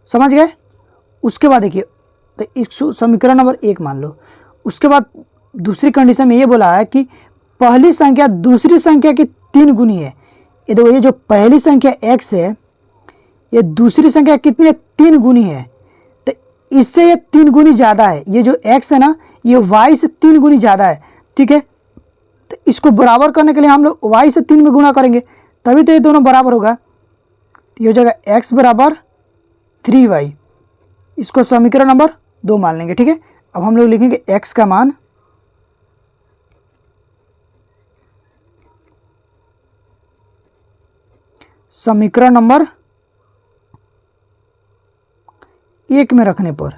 समझ गए। उसके बाद देखिए, तो इस समीकरण नंबर 1 मान लो। उसके बाद दूसरी कंडीशन में ये बोला है कि पहली संख्या दूसरी संख्या की 3 गुनी है। ये देखो, ये जो पहली संख्या x है ये दूसरी संख्या कितनी है, 3 गुनी है, तो इससे ये 3 गुनी ज़्यादा है। ये जो x है ना ये y से 3 गुनी ज़्यादा है, ठीक है। तो इसको बराबर करने के लिए हम लोग y से 3 में गुणा करेंगे तभी तो ये दोनों बराबर होगा। ये हो जाएगा x बराबर 3y, इसको समीकरण नंबर 2 मान लेंगे, ठीक है। अब हम लोग लिखेंगे x का मान समीकरण नंबर 1 में रखने पर,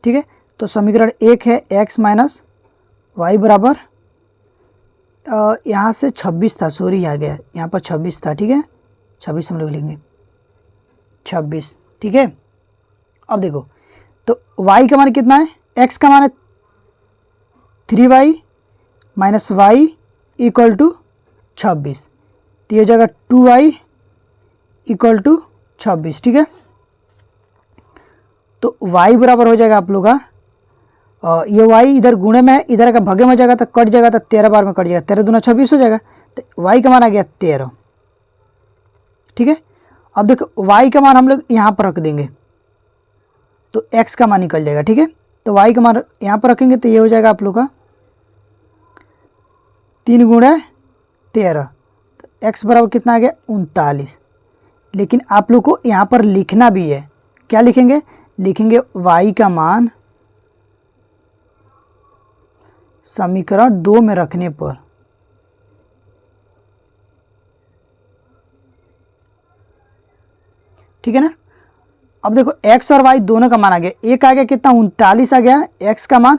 ठीक है। तो समीकरण 1 है x माइनस वाई बराबर, यहाँ से 26 था, सॉरी आ गया, यहाँ पर 26 था, ठीक है, 26 हम लोग लिखेंगे 26, ठीक है। अब देखो तो y का मान कितना है, x का मान है 3y minus y equal to 26, तो ये हो जाएगा 2y इक्वल टू 26, ठीक है। तो y बराबर हो जाएगा आप लोग का, ये y इधर गुणे में है, इधर का भगे में जाएगा तो कट जाएगा, तो 13 बार में कट जाएगा, 13 दूना 26 हो जाएगा, तो y का मान आ गया 13, ठीक है। अब देखो y का मान हम लोग यहाँ पर रख देंगे तो x का मान निकल जाएगा, ठीक है। तो y का मान यहाँ पर रखेंगे तो ये हो जाएगा आप लोग का 3 गुणे 13, तो x बराबर कितना आ गया 39। लेकिन आप लोग को यहाँ पर लिखना भी है, क्या लिखेंगे, लिखेंगे y का मान समीकरण 2 में रखने पर, ठीक है ना। अब देखो x और y दोनों का मान आ गया, एक आ गया कितना 39 आ गया x का मान,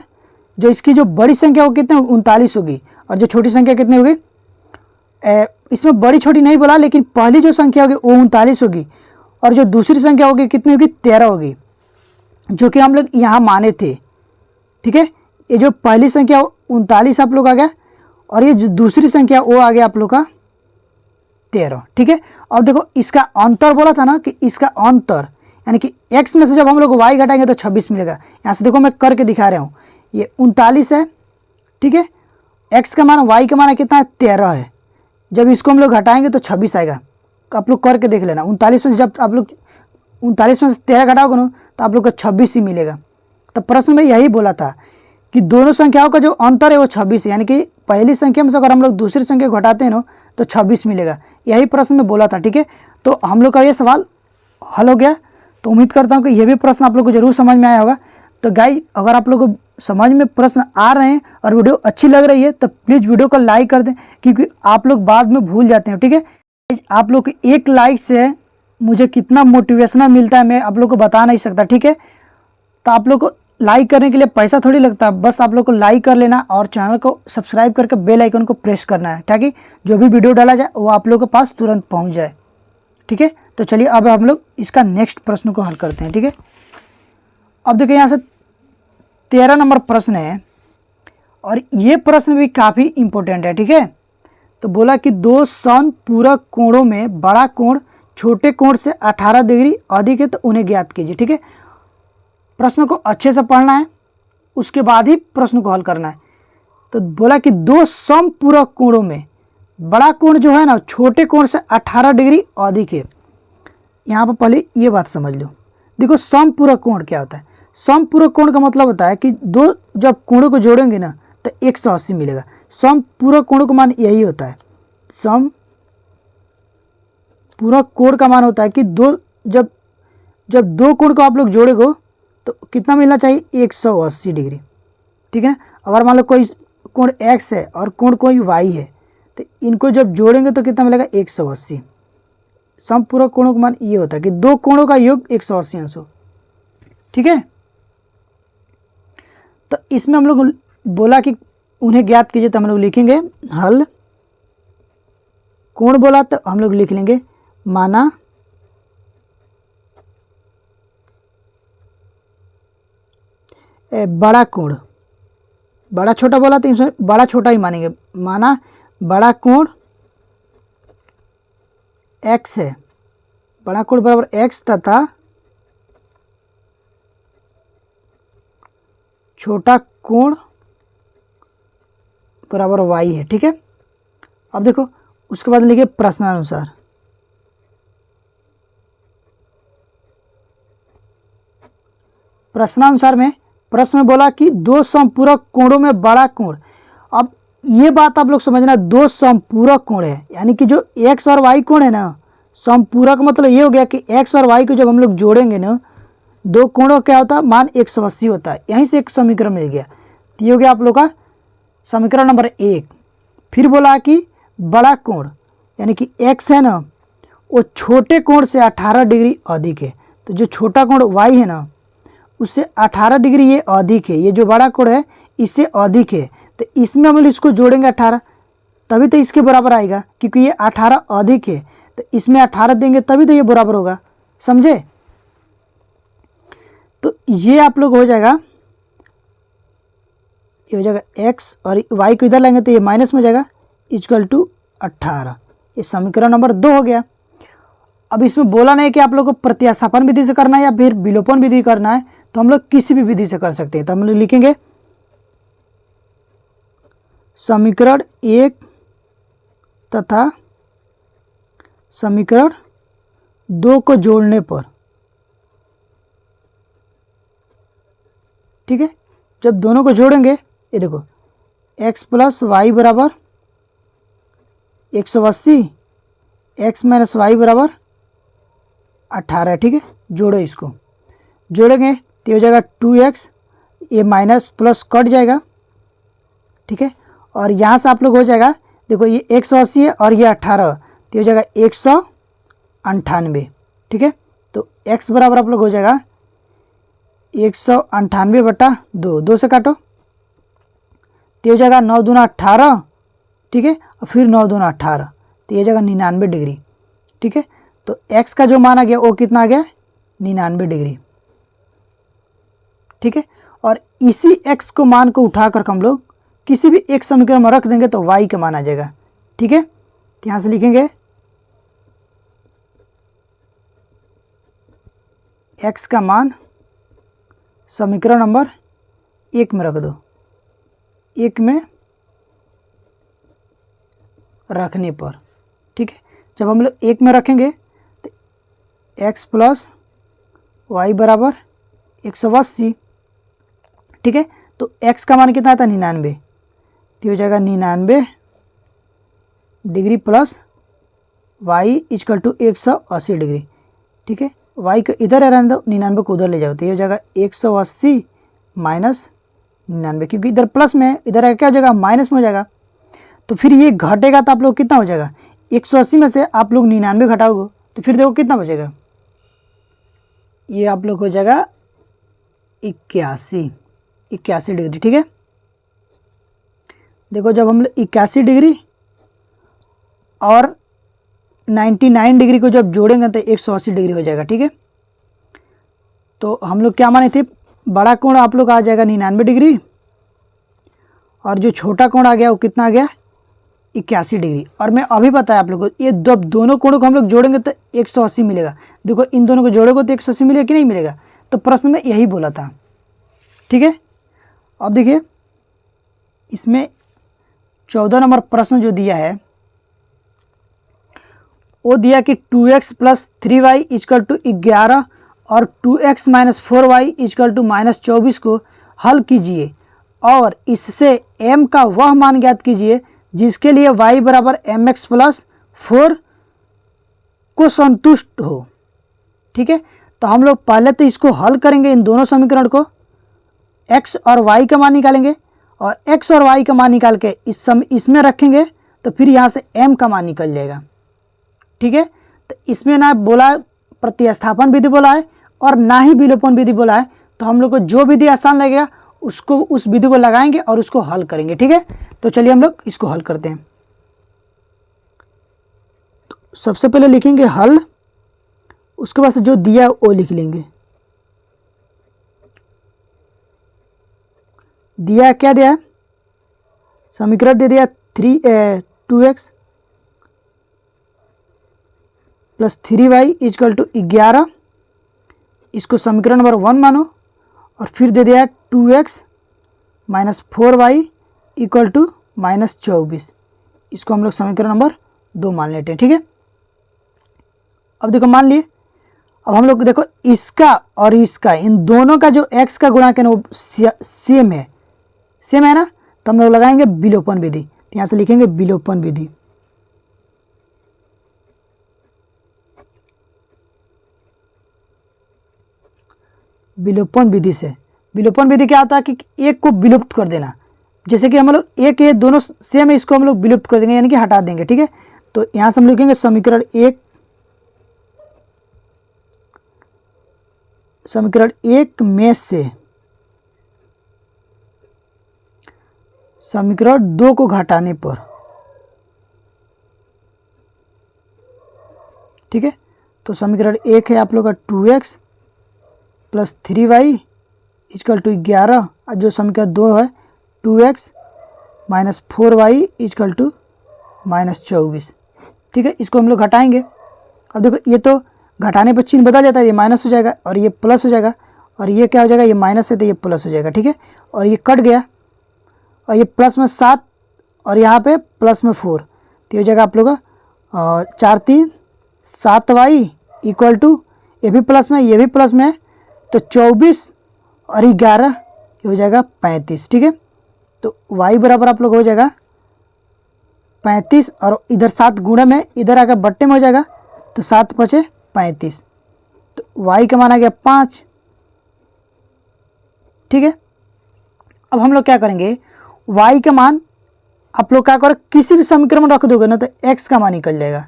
जो इसकी जो बड़ी संख्या होगी कितनी 39 होगी और जो छोटी संख्या कितनी होगी, इसमें बड़ी छोटी नहीं बोला लेकिन पहली जो संख्या होगी वो 39 होगी और जो दूसरी संख्या होगी कितनी होगी 13 होगी, जो कि हम लोग यहाँ माने थे, ठीक है। ये जो पहली संख्या 39 आप लोग आ गया और ये जो दूसरी संख्या वो आ गया आप लोग का 13, ठीक है। और देखो इसका अंतर बोला था ना कि इसका अंतर यानी कि x में से जब हम लोग y घटाएंगे तो 26 मिलेगा। यहाँ से देखो मैं करके दिखा रहा हूँ, ये 39 है, ठीक है, x का मान y का मान कितना है 13 है, जब इसको हम लोग घटाएंगे तो 26 आएगा। आप लोग करके देख लेना, 39 में से जब आप लोग 39 में से 13 घटाओगे ना तो आप लोग को 26 ही मिलेगा। तो प्रश्न में यही बोला था कि दोनों संख्याओं का जो अंतर है वो 26 है, यानी कि पहली संख्या में से अगर हम लोग दूसरी संख्या घटाते हैं ना तो 26 मिलेगा, यही प्रश्न में बोला था, ठीक है। तो हम लोग का ये सवाल हल हो गया। तो उम्मीद करता हूँ कि ये भी प्रश्न आप लोग को जरूर समझ में आया होगा। तो गाइस, अगर आप लोग को समझ में प्रश्न आ रहे हैं और वीडियो अच्छी लग रही है तो प्लीज़ वीडियो को लाइक कर दें, क्योंकि आप लोग बाद में भूल जाते हैं। ठीक है, आप लोग के एक लाइक से मुझे कितना मोटिवेशनल मिलता है मैं आप लोग को बता नहीं सकता। ठीक है, तो आप लोग को लाइक करने के लिए पैसा थोड़ी लगता है, बस आप लोग को लाइक कर लेना और चैनल को सब्सक्राइब करके बेल आइकन को प्रेस करना है, ताकि जो भी वीडियो डाला जाए वो आप लोग के पास तुरंत पहुंच जाए। ठीक है, तो चलिए अब हम लोग इसका नेक्स्ट प्रश्न को हल करते हैं। ठीक है, अब देखिए यहाँ से 13 नंबर प्रश्न है और ये प्रश्न भी काफ़ी इम्पोर्टेंट है। ठीक है, तो बोला कि दो समपूरक कोणों में बड़ा कोण छोटे कोण से 18 डिग्री अधिक है तो उन्हें ज्ञात कीजिए। ठीक है, प्रश्न को अच्छे से पढ़ना है, उसके बाद ही प्रश्न को हल करना है। तो बोला कि दो समपूरक कोणों में बड़ा कोण जो है ना छोटे कोण से 18 डिग्री अधिक है। यहाँ पर पहले ये बात समझ लो। देखो, समपूरक कोण क्या होता है? समपूरक कोण का मतलब होता है कि दो जब कोणों को जोड़ेंगे ना तो 180 मिलेगा। समपूरक कोण का मान यही होता है। समपूरक कोण का मान होता है कि जब दो कोण को आप लोग जोड़ेगो तो कितना मिलना चाहिए? 180 डिग्री। ठीक है ना, अगर मान लो कोई कोण x है और कोण कोई y है तो इनको जब जोड़ेंगे तो कितना मिलेगा? 180। समपूरक कोणों का मान ये होता है कि दो कोणों का योग 180 अंश हो। ठीक है, तो इसमें हम लोग बोला कि उन्हें ज्ञात कीजिए, तो हम लोग लिखेंगे हल। कोण बोला तो हम लोग लिख लेंगे माना बड़ा कोण। बड़ा छोटा बोला तो इसमें बड़ा छोटा ही मानेंगे। माना बड़ा कोण x है, बड़ा कोण बराबर x तथा छोटा कोण बराबर y है। ठीक है, अब देखो उसके बाद लिखिए प्रश्नानुसार। प्रश्नानुसार में प्रश्न में बोला कि दो समपूरक कोणों में बड़ा कोण। अब ये बात आप लोग समझना, दो समपूरक कोण है, यानी कि जो x और y कोण है ना, समपूरक मतलब ये हो गया कि x और y को जब हम लोग जोड़ेंगे ना दो कोणों क्या होता है? मान 180 होता है। यहीं से एक समीकरण मिल गया। तो ये हो गया आप लोग का समीकरण नंबर 1। फिर बोला कि बड़ा कोण यानी कि x है ना वो छोटे कोण से 18 डिग्री अधिक है। तो जो छोटा कोण y है ना उससे 18 डिग्री ये अधिक है, ये जो बड़ा कोण है इससे अधिक है। तो इसमें हम लोग इसको जोड़ेंगे 18, तभी तो इसके बराबर आएगा, क्योंकि ये 18 अधिक है। तो इसमें 18 देंगे तभी तो ये बराबर होगा। समझे? तो ये आप लोग हो जाएगा, ये हो जाएगा x और y को इधर लाएंगे तो ये माइनस में हो जाएगा इक्वल टू 18। ये समीकरण नंबर 2 हो गया। अब इसमें बोला नहीं कि आप लोग को प्रतिस्थापन विधि से करना है या फिर विलोपन विधि करना है, तो हम लोग किसी भी विधि से कर सकते हैं। तो हम लोग लिखेंगे समीकरण 1 तथा समीकरण 2 को जोड़ने पर। ठीक है, जब दोनों को जोड़ेंगे ये देखो x प्लस वाई बराबर 180, x माइनस वाई बराबर 18। ठीक है, जोड़ो, इसको जोड़ेंगे तो हो जाएगा 2x, ये माइनस प्लस कट जाएगा। ठीक है, और यहाँ से आप लोग हो जाएगा, देखो ये 180 है और ये 18, तो हो जाएगा 198। ठीक है, तो x बराबर आप लोग हो जाएगा 198 बटा 2, 2 से काटो तो हो जाएगा 9 दूना 18। ठीक है, और फिर 9 दूना 18, तो ये जाएगा 99 डिग्री। ठीक है, तो x का जो मान आ गया वो कितना आ गया? 99 डिग्री। ठीक है, और इसी x को मान को उठाकर हम लोग किसी भी एक समीकरण में रख देंगे तो y का मान आ जाएगा। ठीक है, तो यहाँ से लिखेंगे x का मान समीकरण नंबर 1 में रख दो। 1 में रखने पर, ठीक है, जब हम लोग 1 में रखेंगे तो x प्लस वाई बराबर 180। ठीक है, तो x का मान कितना आता है? 99। तो हो जाएगा 99 degree plus y equal to 180 degree. ठीक है, y को इधर रहने दो, 99 को उधर ले जाओ, तो ये हो जाएगा 180 माइनस 99, क्योंकि इधर प्लस में है, इधर क्या हो जाएगा माइनस में हो जाएगा। तो फिर ये घटेगा तो आप लोग कितना हो जाएगा, 180 में से आप लोग 99 घटाओगे तो फिर देखो कितना बचेगा, ये आप लोग हो जाएगा 81 डिग्री। ठीक है, देखो जब हम लोग 81 डिग्री और 99 डिग्री को जब जोड़ेंगे तो 180 डिग्री हो जाएगा। ठीक है, तो हम लोग क्या माने थे, बड़ा कोण आप लोग आ जाएगा 99 डिग्री और जो छोटा कोण आ गया वो कितना आ गया 81 डिग्री। और मैं अभी बताया आप लोग को, ये दोनों कोणों को हम लोग जोड़ेंगे तो 180 मिलेगा। देखो इन दोनों को जोड़ोगे तो 180 मिलेगा कि नहीं मिलेगा, तो प्रश्न में यही बोला था। ठीक है, अब देखिए इसमें 14 नंबर प्रश्न जो दिया है वो दिया कि 2x plus 3y equal to 11 और 2x minus 4y equal to minus 24 को हल कीजिए और इससे m का वह मान ज्ञात कीजिए जिसके लिए y बराबर mx प्लस 4 को संतुष्ट हो। ठीक है, तो हम लोग पहले तो इसको हल करेंगे, इन दोनों समीकरण को x और y का मान निकालेंगे और x और y का मान निकाल के इसमें रखेंगे तो फिर यहाँ से m का मान निकल जाएगा। ठीक है, तो इसमें ना बोला है प्रतिस्थापन विधि बोला है और ना ही विलोपन विधि बोला है, तो हम लोग को जो विधि आसान लगेगा उसको उस विधि को लगाएंगे और उसको हल करेंगे। ठीक है, तो चलिए हम लोग इसको हल करते हैं। तो सबसे पहले लिखेंगे हल, उसके बाद से जो दिया वो लिख लेंगे। दिया क्या दिया है, समीकरण दे दिया 2x plus 3y equal to 11, इसको समीकरण नंबर 1 मानो और फिर दे दिया 2x minus 4y equal to minus 24, इसको हम लोग समीकरण नंबर 2 मान लेते हैं। ठीक है, अब देखो मान लिए, अब हम लोग देखो इसका और इसका इन दोनों का जो x का गुणांक है वो सेम है ना, तो हम लोग लगाएंगे विलोपन विधि। तो यहाँ से लिखेंगे विलोपन विधि। विलोपन विधि से, विलोपन विधि क्या होता है कि एक को विलुप्त कर देना, जैसे कि हम लोग एक ये दोनों सेम है, इसको हम लोग विलुप्त कर देंगे यानी कि हटा देंगे। ठीक है, तो यहाँ से हम लिखेंगे समीकरण 1 में से समीकरण 2 को घटाने पर। ठीक है, तो समीकरण 1 है आप लोग का 2x plus 3y equal to 11 और जो समीकरण 2 है 2x minus 4y equal to minus 24। ठीक है, इसको हम लोग घटाएंगे। अब देखो ये तो घटाने पर चिन्ह बदल जाता है, ये माइनस हो जाएगा और ये प्लस हो जाएगा और ये क्या हो जाएगा, ये माइनस है तो ये प्लस हो जाएगा। ठीक है, और ये कट गया और ये प्लस में 7 और यहाँ पे प्लस में 4, तो ये हो जाएगा आप लोग 4 3 7y इक्वल टू, ये भी प्लस में ये भी प्लस में है तो 24 और 11 ये हो जाएगा 35। ठीक है, तो y बराबर आप लोग हो जाएगा 35 और इधर 7 गुणे में इधर आकर बट्टे में हो जाएगा तो 7 पचे 35, तो y का मान आ गया 5। ठीक है, अब हम लोग क्या करेंगे, y का मान आप लोग क्या करो किसी भी समीकरण में रख दोगे ना तो x का मान निकल जाएगा।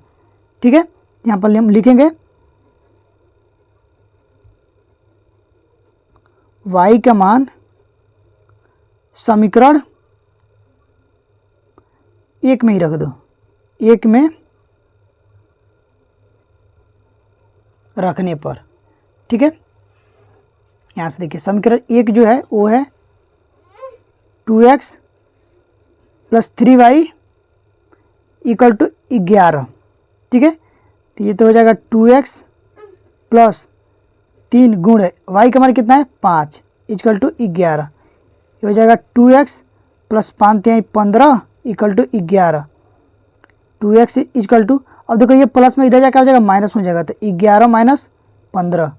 ठीक है, यहाँ पर हम लिखेंगे y का मान समीकरण 1 में ही रख दो, 1 में रखने पर। ठीक है, यहाँ से देखिए समीकरण 1 जो है वो है 2x plus 3y equal to 11। ठीक है, तो ये तो हो जाएगा 2x प्लस 3 गुणे y का मान कितना है 5 इक्वल टू 11, ये हो जाएगा 2x plus 5 3 15 equal to 11, 2x equal to, अब देखो ये प्लस में इधर जाकर हो जाएगा माइनस में हो जाएगा तो 11 माइनस 15।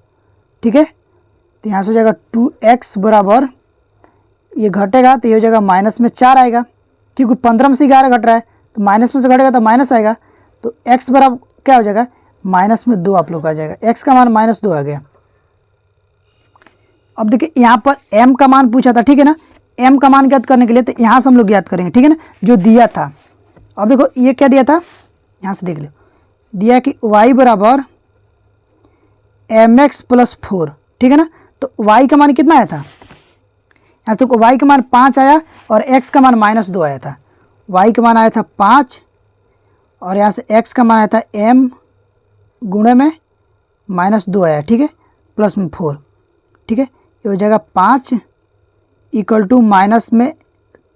ठीक है, तो यहाँ से हो जाएगा 2x बराबर, ये घटेगा तो ये हो जाएगा माइनस में 4 आएगा, क्योंकि 15 में से 11 घट रहा है तो माइनस में से घटेगा तो माइनस आएगा, तो x बराबर क्या हो जाएगा, माइनस में 2 आप लोग का आ जाएगा। x का मान -2 आ गया। अब देखिए यहाँ पर m का मान पूछा था, ठीक है ना। m का मान ज्ञात करने के लिए तो यहाँ से हम लोग ज्ञात करेंगे, ठीक है ना, जो दिया था। अब देखो ये क्या दिया था, यहाँ से देख लो, दिया कि y बराबर mx + 4, ठीक है ना। तो y का मान कितना आया था, यहाँ से देखो y का मान 5 आया और x का मान -2 आया था। y का मान आया था 5 और यहाँ से x का मान आया था m गुणे में -2 आया, ठीक है, प्लस में 4, ठीक है। ये हो जाएगा 5 = माइनस में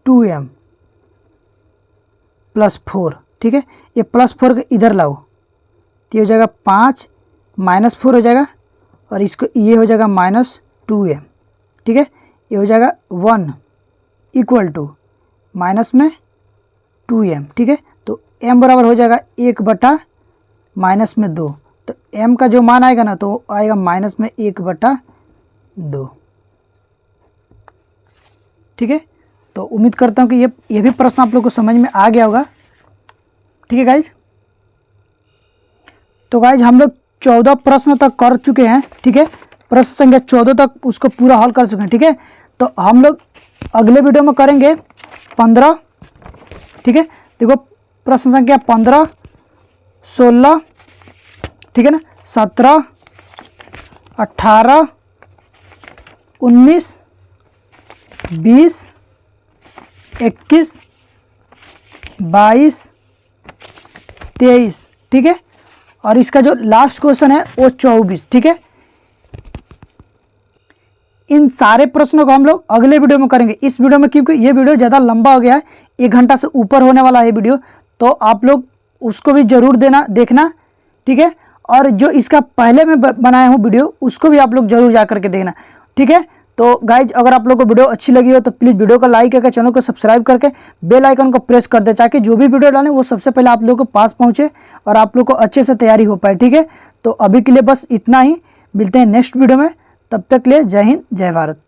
2m + 4, ठीक है। ये +4 को इधर लाओ तो ये हो जाएगा 5 -4 हो जाएगा और इसको ये हो जाएगा -2m, ठीक है। ये हो जाएगा 1 = माइनस में 2m, ठीक है। तो m बराबर हो जाएगा 1/- -2। तो m का जो मान आएगा ना तो आएगा -1/2, ठीक है। तो उम्मीद करता हूँ कि ये भी प्रश्न आप लोग को समझ में आ गया होगा, ठीक है गाइज। तो गाइज हम लोग 14 प्रश्न तक कर चुके हैं, ठीक है। प्रश्न संख्या 14 तक उसको पूरा हल कर चुके हैं, ठीक है। तो हम लोग अगले वीडियो में करेंगे 15, ठीक है। देखो प्रश्न संख्या 15, 16, ठीक है ना, 17, 18, 19, 20, 21, 22, 23, ठीक है। और इसका जो लास्ट क्वेश्चन है वो 24, ठीक है। इन सारे प्रश्नों को हम लोग अगले वीडियो में करेंगे। इस वीडियो में क्योंकि ये वीडियो ज़्यादा लंबा हो गया है, 1 घंटा से ऊपर होने वाला है वीडियो, तो आप लोग उसको भी ज़रूर देखना, ठीक है। और जो इसका पहले मैं बनाया हूँ वीडियो उसको भी आप लोग ज़रूर जा करके देखना, ठीक है। तो गाइज अगर आप लोग को वीडियो अच्छी लगी हो तो प्लीज़ वीडियो को लाइक करके चैनल को सब्सक्राइब करके बेल आइकन को प्रेस कर दे, ताकि जो भी वीडियो डालें वो सबसे पहले आप लोगों को पास पहुँचे और आप लोग को अच्छे से तैयारी हो पाए, ठीक है। तो अभी के लिए बस इतना ही, मिलते हैं नेक्स्ट वीडियो में, तब तक के लिए जय हिंद जय भारत।